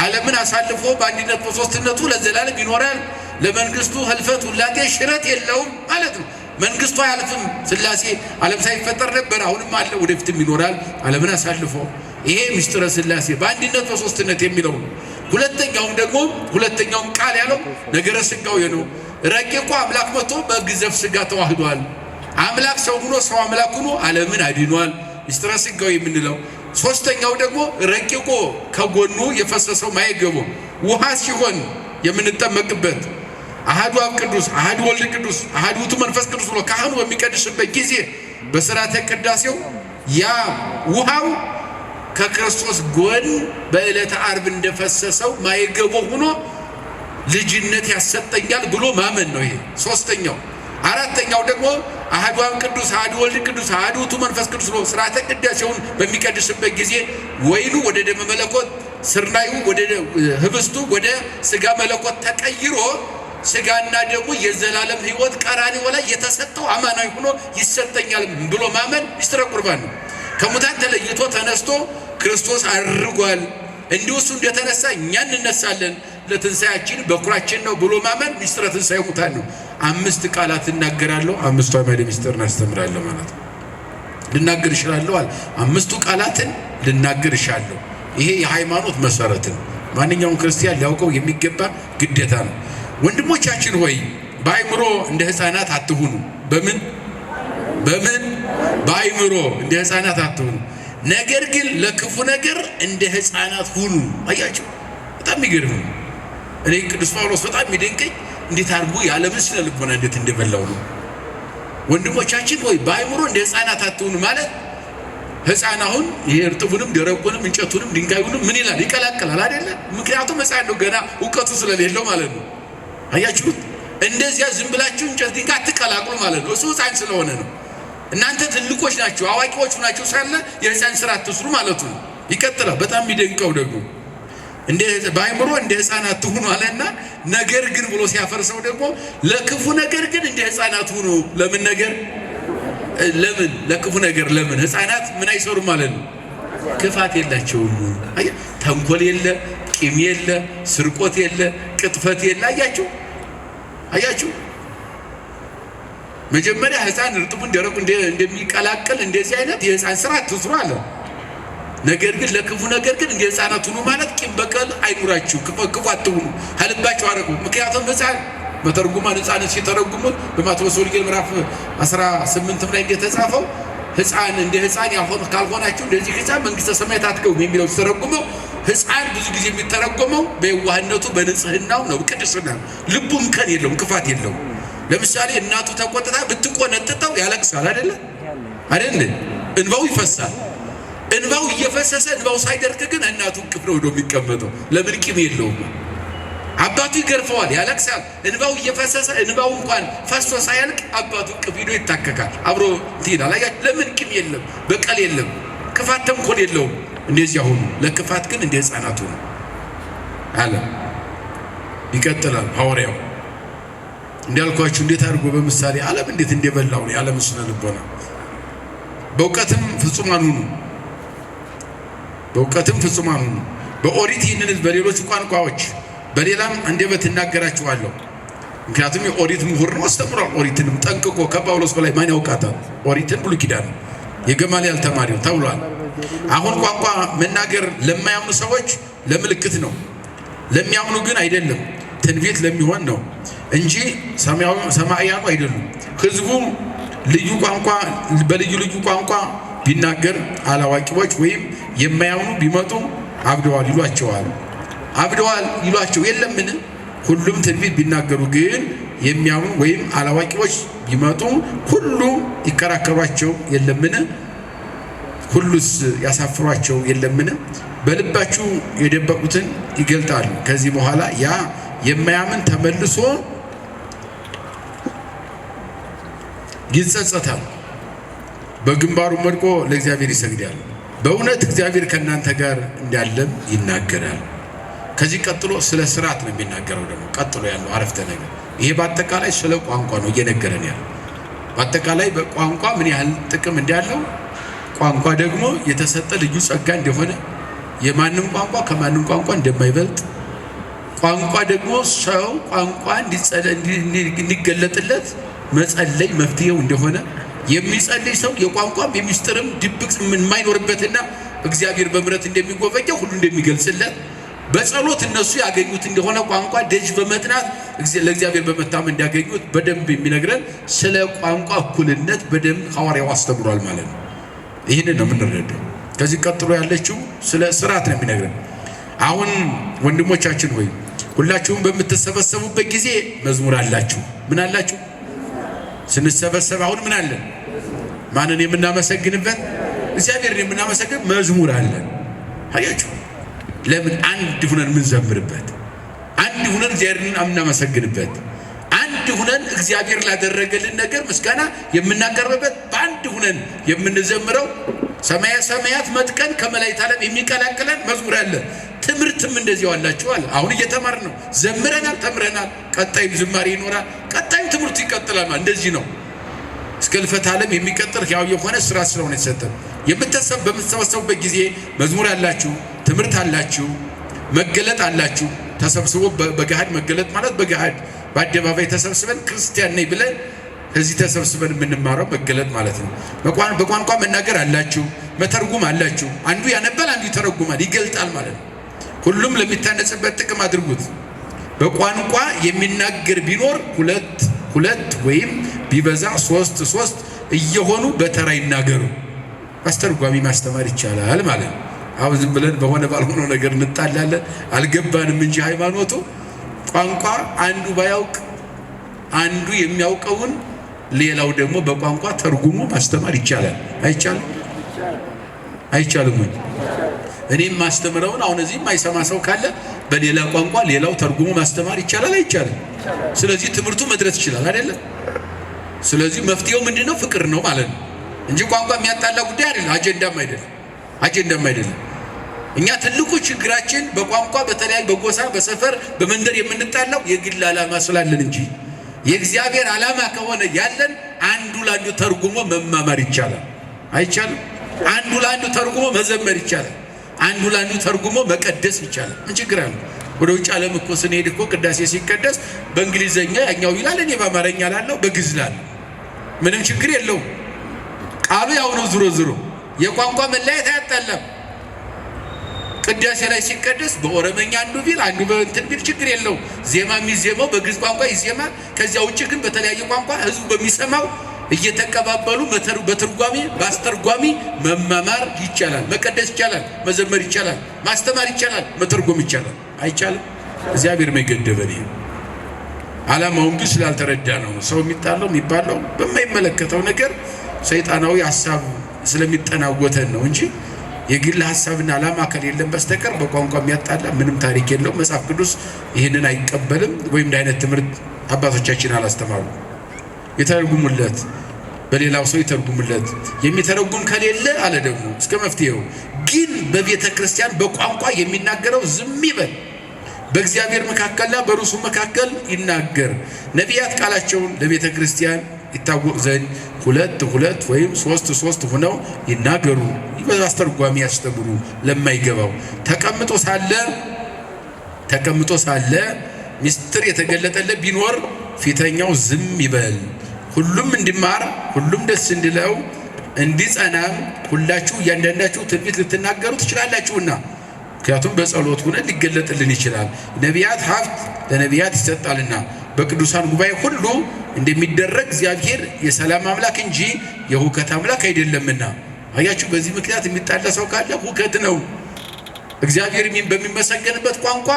ዓለምን አሳልፎ በአንድነት በሶስትነቱ ለዘላለም ይኖራል። ለመንግስቱ ህልፈት ውላጤ ሽረት የለውም ማለት ነው። መንግስቱ አያልፍም። ሥላሴ ዓለም ሳይፈጠር ነበር፣ አሁንም አለ፣ ወደፊትም ይኖራል ዓለምን አሳልፎ። ይሄ ምስጢረ ሥላሴ በአንድነት በሶስትነት የሚለው ነው። ሁለተኛውም ቃል ያለው ነገረ ሥጋዌ ነው። ረቂቁ አምላክ መጥቶ በግዘፍ ሥጋ ተዋህዷል። አምላክ ሰው ሆኖ ሰው አምላክ ሆኖ ዓለምን አድኗል። ምስጢረ ሥጋዌ የምንለው። ሶስተኛው ደግሞ ረቂቁ ከጎኑ የፈሰሰው ማየገቦ ውሃ ሲሆን የምንጠመቅበት አሐዱ አብ ቅዱስ፣ አሐዱ ወልድ ቅዱስ፣ አሐዱ ውእቱ መንፈስ ቅዱስ ብሎ ካህኑ በሚቀድስበት ጊዜ በሥርዓተ ቅዳሴው ያ ውሃው ከክርስቶስ ጎን በዕለተ ዓርብ እንደፈሰሰው ማየገቦ ሆኖ ልጅነት ያሰጠኛል ብሎ ማመን ነው። ይሄ ሶስተኛው። አራተኛው ደግሞ አሐዱ አብ ቅዱስ፣ አሐዱ ወልድ ቅዱስ፣ አሐዱ ውእቱ መንፈስ ቅዱስ ብሎ ሥርዓተ ቅዳሴውን በሚቀድስበት ጊዜ ወይኑ ወደ ደመ መለኮት፣ ስርናዩ ወደ ህብስቱ ወደ ሥጋ መለኮት ተቀይሮ ሥጋና ደግሞ የዘላለም ሕይወት ቀራንዮ ላይ የተሰጠው አማናዊ ሆኖ ይሰጠኛል ብሎ ማመን ምስጢረ ቁርባን ነው። ከሙታን ተለይቶ ተነስቶ ክርስቶስ አድርጓል፣ እንዲሁ እሱ እንደተነሳ እኛ እንነሳለን፣ ለትንሣኤያችን በኩራችን ነው ብሎ ማመን ምስጢረ ትንሣኤ ሙታን ነው። 5 ቃላት እናገራለሁ፣ 5ቱ አዕማደ ምስጢርን አስተምራለሁ ማለት ነው። ልናገር እችላለሁ አለ። 5ቱ ቃላትን ልናገር እችላለሁ። ይሄ የሃይማኖት መሰረት ነው። ማንኛውም ክርስቲያን ሊያውቀው የሚገባ ግዴታ ነው። ወንድሞቻችን ሆይ በአይምሮ እንደ ሕፃናት አትሁኑ። በምን በአይምሮ እንደ ሕፃናት አትሁኑ፣ ነገር ግን ለክፉ ነገር እንደ ሕፃናት ሁኑ። አያችሁ፣ በጣም የሚገርም ነው። እኔ ቅዱስ ጳውሎስ በጣም የሚደንቀኝ እንዴት አድርጎ የዓለምን ስነ ልቦና እንዴት እንደበላው ነው። ወንድሞቻችን ሆይ በአይምሮ እንደ ሕፃናት አትሁኑ ማለት ሕፃን አሁን ይሄ እርጥቡንም ደረቁንም እንጨቱንም ድንጋዩንም ምን ይላል? ይቀላቅላል አይደለ? ምክንያቱም ሕፃን ነው፣ ገና እውቀቱ ስለሌለው ማለት ነው። አያችሁት? እንደዚያ ዝም ብላችሁ እንጨት ድንጋይ አትቀላቅሉ ማለት ነው። እሱ ሕፃን ስለሆነ ነው። እናንተ ትልቆች ናችሁ፣ አዋቂዎች ናችሁ ሳለ የሕፃን ስራ አትስሩ ማለቱ ነው። ይቀጥላል። በጣም የሚደንቀው ደግሞ እንደ ባይምሮ እንደ ሕፃናት ሁኑ አለና ነገር ግን ብሎ ሲያፈርሰው ደግሞ ለክፉ ነገር ግን እንደ ሕፃናት ሁኑ። ለምን ነገር ለምን ለክፉ ነገር ለምን ሕፃናት ምን አይሰሩም ማለት ነው? ክፋት የላቸውም። አያ ተንኮል የለ፣ ቂም የለ፣ ስርቆት የለ፣ ቅጥፈት የለ። አያችሁ መጀመሪያ ሕፃን እርጥቡን ደረቁ እንደሚቀላቀል እንደዚህ አይነት የሕፃን ስራ አትስሩ አለ። ነገር ግን ለክፉ ነገር ግን እንደ ሕፃናት ሁኑ ማለት ቂም በቀል አይኑራችሁ፣ ክፉ አትሁኑ፣ ከልባችሁ አድርጉ። ምክንያቱም ሕፃን በተርጉማን ሕፃንን ሲተረጉሙት በማቴዎስ ወንጌል ምዕራፍ 18 ላይ እንደተጻፈው ሕፃን እንደ ሕፃን ያልሆነ ካልሆናችሁ እንደዚህ ሕፃን መንግስተ ሰማያት አትገቡም የሚለው ሲተረጉመው ሕፃን ብዙ ጊዜ የሚተረጎመው በየዋህነቱ በንጽህናው ነው፣ ቅድስና ነው። ልቡም ከን የለውም፣ ክፋት የለውም። ለምሳሌ እናቱ ተቆጥታ ብትቆነጥጠው ያለቅሳል አይደለ? እንባው ይፈሳል። እንባው እየፈሰሰ እንባው ሳይደርቅ ግን እናቱ እቅፍ ነው ሄዶ የሚቀመጠው። ለምን? ቂም የለውም። አባቱ ይገርፈዋል፣ ያለቅሳል። እንባው እየፈሰሰ እንባው እንኳን ፈሶ ሳያልቅ አባቱ እቅፍ ሄዶ ይታከካል፣ አብሮ ይላል። አያችሁ? ለምን? ቂም የለም፣ በቀል የለም፣ ክፋት ተንኮል የለውም። እንደዚያ ሆኑ። ለክፋት ግን እንደ ሕፃናት ሁኑ አለ። ይቀጥላል ሐዋርያው እንዳልኳችሁ እንዴት አድርጎ በምሳሌ ዓለም እንዴት እንደበላው ነው ዓለም ስነ ልቦና። በእውቀትም ፍጹማን ሁኑ፣ በእውቀትም ፍጹማን ሁኑ። በኦሪት ይህንን በሌሎች ቋንቋዎች በሌላም አንደበት እናገራችኋለሁ። ምክንያቱም የኦሪት ምሁር ነው፣ አስተምሯል። ኦሪትንም ጠንቅቆ ከጳውሎስ በላይ ማን ያውቃታል? ኦሪትን ብሉይ ኪዳን የገማልያል ተማሪው ተብሏል። አሁን ቋንቋ መናገር ለማያምኑ ሰዎች ለምልክት ነው፣ ለሚያምኑ ግን አይደለም፣ ትንቢት ለሚሆን ነው እንጂ ሰማያኑ አይደሉም። ሕዝቡ ልዩ ቋንቋ በልዩ ልዩ ቋንቋ ቢናገር አላዋቂዎች ወይም የማያምኑ ቢመጡ አብደዋል ይሏቸው የለምን? ሁሉም ትንቢት ቢናገሩ ግን የሚያምኑ ወይም አላዋቂዎች ቢመጡ ሁሉ ይከራከሯቸው የለምን? ሁሉስ ያሳፍሯቸው የለምን? በልባችሁ የደበቁትን ይገልጣሉ። ከዚህ በኋላ ያ የማያምን ተመልሶ ይጸጸታል፣ በግንባሩ ወድቆ ለእግዚአብሔር ይሰግዳል። በእውነት እግዚአብሔር ከእናንተ ጋር እንዳለም ይናገራል። ከዚህ ቀጥሎ ስለ ስርዓት ነው የሚናገረው። ደግሞ ቀጥሎ ያለው አረፍተ ነገር ይሄ በአጠቃላይ ስለ ቋንቋ ነው እየነገረን ያለው። በአጠቃላይ በቋንቋ ምን ያህል ጥቅም እንዳለው፣ ቋንቋ ደግሞ የተሰጠ ልዩ ጸጋ እንደሆነ፣ የማንም ቋንቋ ከማንም ቋንቋ እንደማይበልጥ፣ ቋንቋ ደግሞ ሰው ቋንቋ እንዲገለጥለት መጸለይ መፍትሄው እንደሆነ፣ የሚጸልይ ሰው የቋንቋም የሚስጥርም ድብቅ የማይኖርበትና እግዚአብሔር በምሕረት እንደሚጎበኘው ሁሉ እንደሚገልጽለት፣ በጸሎት እነሱ ያገኙት እንደሆነ ቋንቋ ደጅ በመጥናት ለእግዚአብሔር በመታመን እንዲያገኙት በደንብ የሚነግረን ስለ ቋንቋ እኩልነት በደንብ ሐዋርያው አስተምሯል ማለት ነው። ይህንን ነው የምንረዳው። ከዚህ ቀጥሎ ያለችው ስለ ስርዓት ነው የሚነግረን። አሁን ወንድሞቻችን ሆይ ሁላችሁም በምትሰበሰቡበት ጊዜ መዝሙር አላችሁ። ምን አላችሁ? ስንሰበሰብ አሁን ምን አለን? ማንን የምናመሰግንበት? እግዚአብሔርን የምናመሰግን መዝሙር አለን። አያችሁ? ለምን? አንድ ሁነን የምንዘምርበት፣ አንድ ሁነን እግዚአብሔርን የምናመሰግንበት፣ አንድ ሁነን እግዚአብሔር ላደረገልን ነገር ምስጋና የምናቀርብበት፣ በአንድ ሁነን የምንዘምረው ሰማያ ሰማያት መጥቀን ከመላእክት ዓለም የሚቀላቅለን መዝሙር አለ። ትምህርትም እንደዚያው አላችኋል። አሁን እየተማርን ነው፣ ዘምረናል፣ ተምረናል። ቀጣይም ዝማሬ ይኖራል፣ ቀጣይም ትምህርቱ ይቀጥላል። እንደዚህ ነው እስከ ሕልፈተ ዓለም የሚቀጥል ያው የሆነ ስራ ስለሆነ የተሰጠን። በምትሰበሰቡበት ጊዜ መዝሙር አላችሁ፣ ትምህርት አላችሁ፣ መገለጥ አላችሁ። ተሰብስቦ በገሃድ መገለጥ ማለት በገሃድ በአደባባይ ተሰብስበን ክርስቲያን ነኝ ብለን እዚህ ተሰብስበን የምንማረው መገለጥ ማለት ነው። በቋንቋ መናገር አላችሁ፣ መተርጉም አላችሁ። አንዱ ያነባል፣ አንዱ ይተረጉማል፣ ይገልጣል ማለት ነው። ሁሉም ለሚታነጽበት ጥቅም አድርጉት። በቋንቋ የሚናገር ቢኖር ሁለት ወይም ቢበዛ ሶስት እየሆኑ በተራ ይናገሩ። አስተርጓሚ ማስተማር ይቻላል ማለት ነው። አሁን ዝም ብለን በሆነ ባልሆነው ነገር እንጣላለን፣ አልገባንም እንጂ ሃይማኖቱ ቋንቋ አንዱ ባያውቅ አንዱ የሚያውቀውን ሌላው ደግሞ በቋንቋ ተርጉሞ ማስተማር ይቻላል። አይቻልም ወይ? እኔም ማስተምረውን አሁን እዚህ የማይሰማ ሰው ካለ በሌላ ቋንቋ ሌላው ተርጉሞ ማስተማር ይቻላል። አይቻልም? ስለዚህ ትምህርቱ መድረስ ይችላል አይደለም? ስለዚህ መፍትሄው ምንድነው? ፍቅር ነው ማለት ነው እንጂ ቋንቋ የሚያጣላ ጉዳይ አይደለም። አጀንዳም አይደለም። እኛ ትልቁ ችግራችን በቋንቋ በተለያየ በጎሳ በሰፈር በመንደር የምንጣላው የግል ዓላማ ስላለን እንጂ የእግዚአብሔር ዓላማ ከሆነ ያለን አንዱ ለአንዱ ተርጉሞ መማማር ይቻላል። አይቻልም? አንዱ ለአንዱ ተርጉሞ መዘመር ይቻላል። አንዱ ለአንዱ ተርጉሞ መቀደስ ይቻላል። ምን ችግር አለ? ወደ ውጭ ዓለም እኮ ስንሄድ እኮ ቅዳሴ ሲቀደስ በእንግሊዘኛ ያኛው ይላል፣ እኔ በአማርኛ ላለው በግዕዝ ላለው ምንም ችግር የለውም። ቃሉ ያው ነው። ዝሮ የቋንቋ መለያየት አያጣላም። ቅዳሴ ላይ ሲቀደስ በኦሮመኛ አንዱ ቢል አንዱ በእንትን ቢል ችግር የለው። ዜማ የሚዜማው በግዕዝ ቋንቋ ይዜማል። ከዚያ ውጭ ግን በተለያየ ቋንቋ ህዝቡ በሚሰማው እየተቀባበሉ በትርጓሜ በአስተርጓሚ መማማር ይቻላል፣ መቀደስ ይቻላል፣ መዘመር ይቻላል፣ ማስተማር ይቻላል፣ መተርጎም ይቻላል። አይቻልም? እግዚአብሔር መገደበን ይሄ ዓላማውን ግን ስላልተረዳ ነው። ሰው የሚጣለው የሚባለው በማይመለከተው ነገር ሰይጣናዊ ሐሳብ ስለሚጠናወተን ነው እንጂ የግል ሐሳብና ዓላማ ከሌለን በስተቀር በቋንቋ የሚያጣላ ምንም ታሪክ የለውም። መጽሐፍ ቅዱስ ይህንን አይቀበልም። ወይም እንደ አይነት ትምህርት አባቶቻችን አላስተማሩ። የተረጉሙለት በሌላው ሰው ይተርጉሙለት። የሚተረጉም ከሌለ አለ ደግሞ እስከ መፍትሄው ግን በቤተ ክርስቲያን በቋንቋ የሚናገረው ዝም ይበል። በእግዚአብሔር መካከልና በርሱ መካከል ይናገር። ነቢያት ቃላቸውን ለቤተ ክርስቲያን ይታወቅ ዘንድ ሁለት ወይም ሶስት ሆነው ይናገሩ፣ በአስተርጓሚ ያስተምሩ። ለማይገባው ተቀምጦ ሳለ ምስጢር የተገለጠለት ቢኖር ፊተኛው ዝም ይበል። ሁሉም እንዲማር ሁሉም ደስ እንዲለው እንዲጸናም ሁላችሁ እያንዳንዳችሁ ትንቢት ልትናገሩ ትችላላችሁና። ምክንያቱም በጸሎት ሆነ ሊገለጥልን ይችላል። ነቢያት ሀብት ለነቢያት ይሰጣልና በቅዱሳን ጉባኤ ሁሉ እንደሚደረግ እግዚአብሔር የሰላም አምላክ እንጂ የሁከት አምላክ አይደለምና። አያችሁ፣ በዚህ ምክንያት የሚጣላ ሰው ካለ ሁከት ነው። እግዚአብሔር በሚመሰገንበት ቋንቋ፣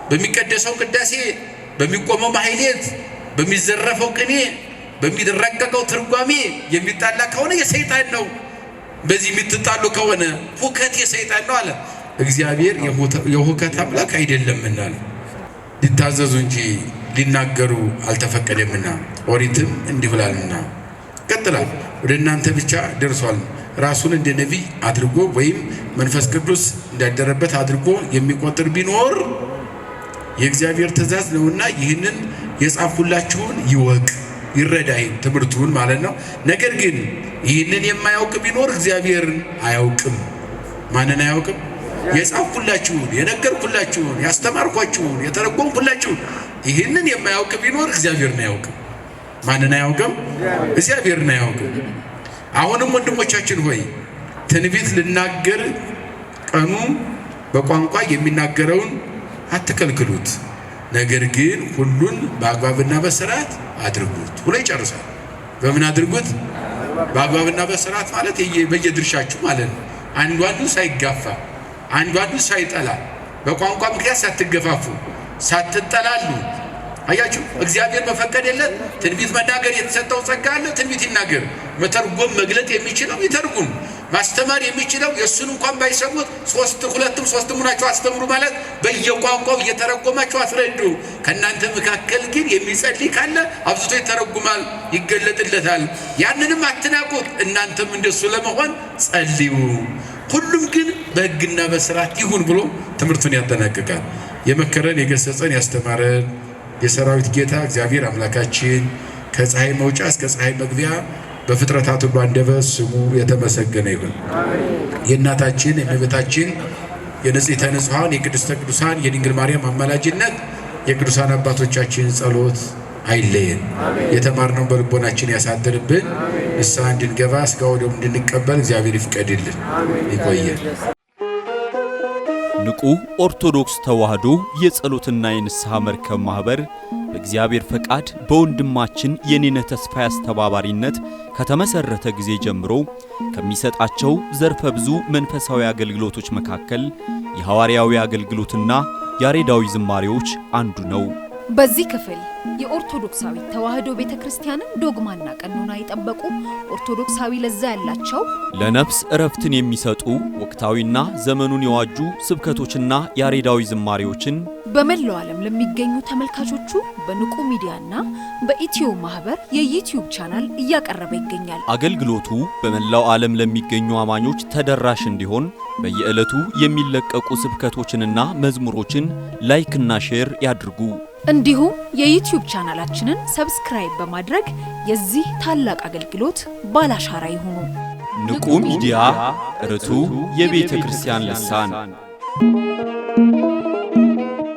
በሚቀደሰው ቅዳሴ፣ በሚቆመው ማህሌት፣ በሚዘረፈው ቅኔ፣ በሚረቀቀው ትርጓሜ የሚጣላ ከሆነ የሰይጣን ነው። በዚህ የምትጣሉ ከሆነ ሁከት የሰይጣን ነው አለ። እግዚአብሔር የሁከት አምላክ አይደለምና ነው። ሊታዘዙ እንጂ ሊናገሩ አልተፈቀደምና ኦሪትም እንዲህ ብላልና። ቀጥላል። ወደ እናንተ ብቻ ደርሷል። ራሱን እንደ ነቢይ አድርጎ ወይም መንፈስ ቅዱስ እንዳደረበት አድርጎ የሚቆጥር ቢኖር የእግዚአብሔር ትእዛዝ ነውና ይህንን የጻፍሁላችሁን ይወቅ፣ ይረዳይ ትምህርቱን ማለት ነው። ነገር ግን ይህንን የማያውቅ ቢኖር እግዚአብሔርን አያውቅም። ማንን አያውቅም? የጻፍሁላችሁን፣ የነገርኩላችሁን፣ ያስተማርኳችሁን፣ የተረጎምኩላችሁን ይህንን የማያውቅ ቢኖር እግዚአብሔርን አያውቅም። ማንን አያውቅም? እግዚአብሔርን አያውቅም። አሁንም ወንድሞቻችን ሆይ ትንቢት ልናገር ቀኑ በቋንቋ የሚናገረውን አትከልክሉት፣ ነገር ግን ሁሉን በአግባብና በስርዓት አድርጉት ብሎ ይጨርሳል። በምን አድርጉት? በአግባብና በስርዓት ማለት በየድርሻችሁ ማለት ነው። አንዱ አንዱን ሳይጋፋ፣ አንዱ አንዱን ሳይጠላ፣ በቋንቋ ምክንያት ሳትገፋፉ፣ ሳትጠላሉ። አያችሁ፣ እግዚአብሔር በፈቀደለት ትንቢት መናገር የተሰጠው ጸጋ አለ። ትንቢት ይናገር። መተርጎም መግለጥ የሚችለው ይተርጉም። ማስተማር የሚችለው የእሱን እንኳን ባይሰሙት ሁለትም ሶስትም ሆናችሁ አስተምሩ ማለት በየቋንቋው እየተረጎማችሁ አስረዱ። ከእናንተ መካከል ግን የሚጸልይ ካለ አብዝቶ ይተረጉማል፣ ይገለጥለታል። ያንንም አትናቁት። እናንተም እንደሱ ለመሆን ጸልዩ። ሁሉም ግን በሕግና በስርዓት ይሁን ብሎ ትምህርቱን ያጠናቅቃል። የመከረን የገሰጸን ያስተማረን የሰራዊት ጌታ እግዚአብሔር አምላካችን ከፀሐይ መውጫ እስከ ፀሐይ መግቢያ በፍጥረታት ሁሉ አንደበት ስሙ የተመሰገነ ይሁን። የእናታችን የእመቤታችን የንጽሕተ ንጹሐን የቅድስተ ቅዱሳን የድንግል ማርያም አማላጅነት የቅዱሳን አባቶቻችን ጸሎት አይለየን። የተማርነው በልቦናችን ያሳድርብን። ንስሐ እንድንገባ ሥጋ ወደሙ እንድንቀበል እግዚአብሔር ይፍቀድልን። ይቆየን። ንቁ ኦርቶዶክስ ተዋሕዶ የጸሎትና የንስሐ መርከብ ማኅበር በእግዚአብሔር ፈቃድ በወንድማችን የኔነ ተስፋዬ አስተባባሪነት ከተመሰረተ ጊዜ ጀምሮ ከሚሰጣቸው ዘርፈ ብዙ መንፈሳዊ አገልግሎቶች መካከል የሐዋርያዊ አገልግሎትና ያሬዳዊ ዝማሬዎች አንዱ ነው። በዚህ ክፍል የኦርቶዶክሳዊ ተዋሕዶ ቤተክርስቲያንን ዶግማና ቀኖና የጠበቁ ኦርቶዶክሳዊ ለዛ ያላቸው ለነፍስ እረፍትን የሚሰጡ ወቅታዊና ዘመኑን የዋጁ ስብከቶችና ያሬዳዊ ዝማሬዎችን በመላው ዓለም ለሚገኙ ተመልካቾቹ በንቁ ሚዲያና በኢትዮ ማህበር የዩቲዩብ ቻናል እያቀረበ ይገኛል። አገልግሎቱ በመላው ዓለም ለሚገኙ አማኞች ተደራሽ እንዲሆን በየዕለቱ የሚለቀቁ ስብከቶችንና መዝሙሮችን ላይክና ሼር ያድርጉ። እንዲሁም የዩቲዩብ ቻናላችንን ሰብስክራይብ በማድረግ የዚህ ታላቅ አገልግሎት ባላሻራ ይሁኑ። ንቁ ሚዲያ ርቱ የቤተ ክርስቲያን ልሳን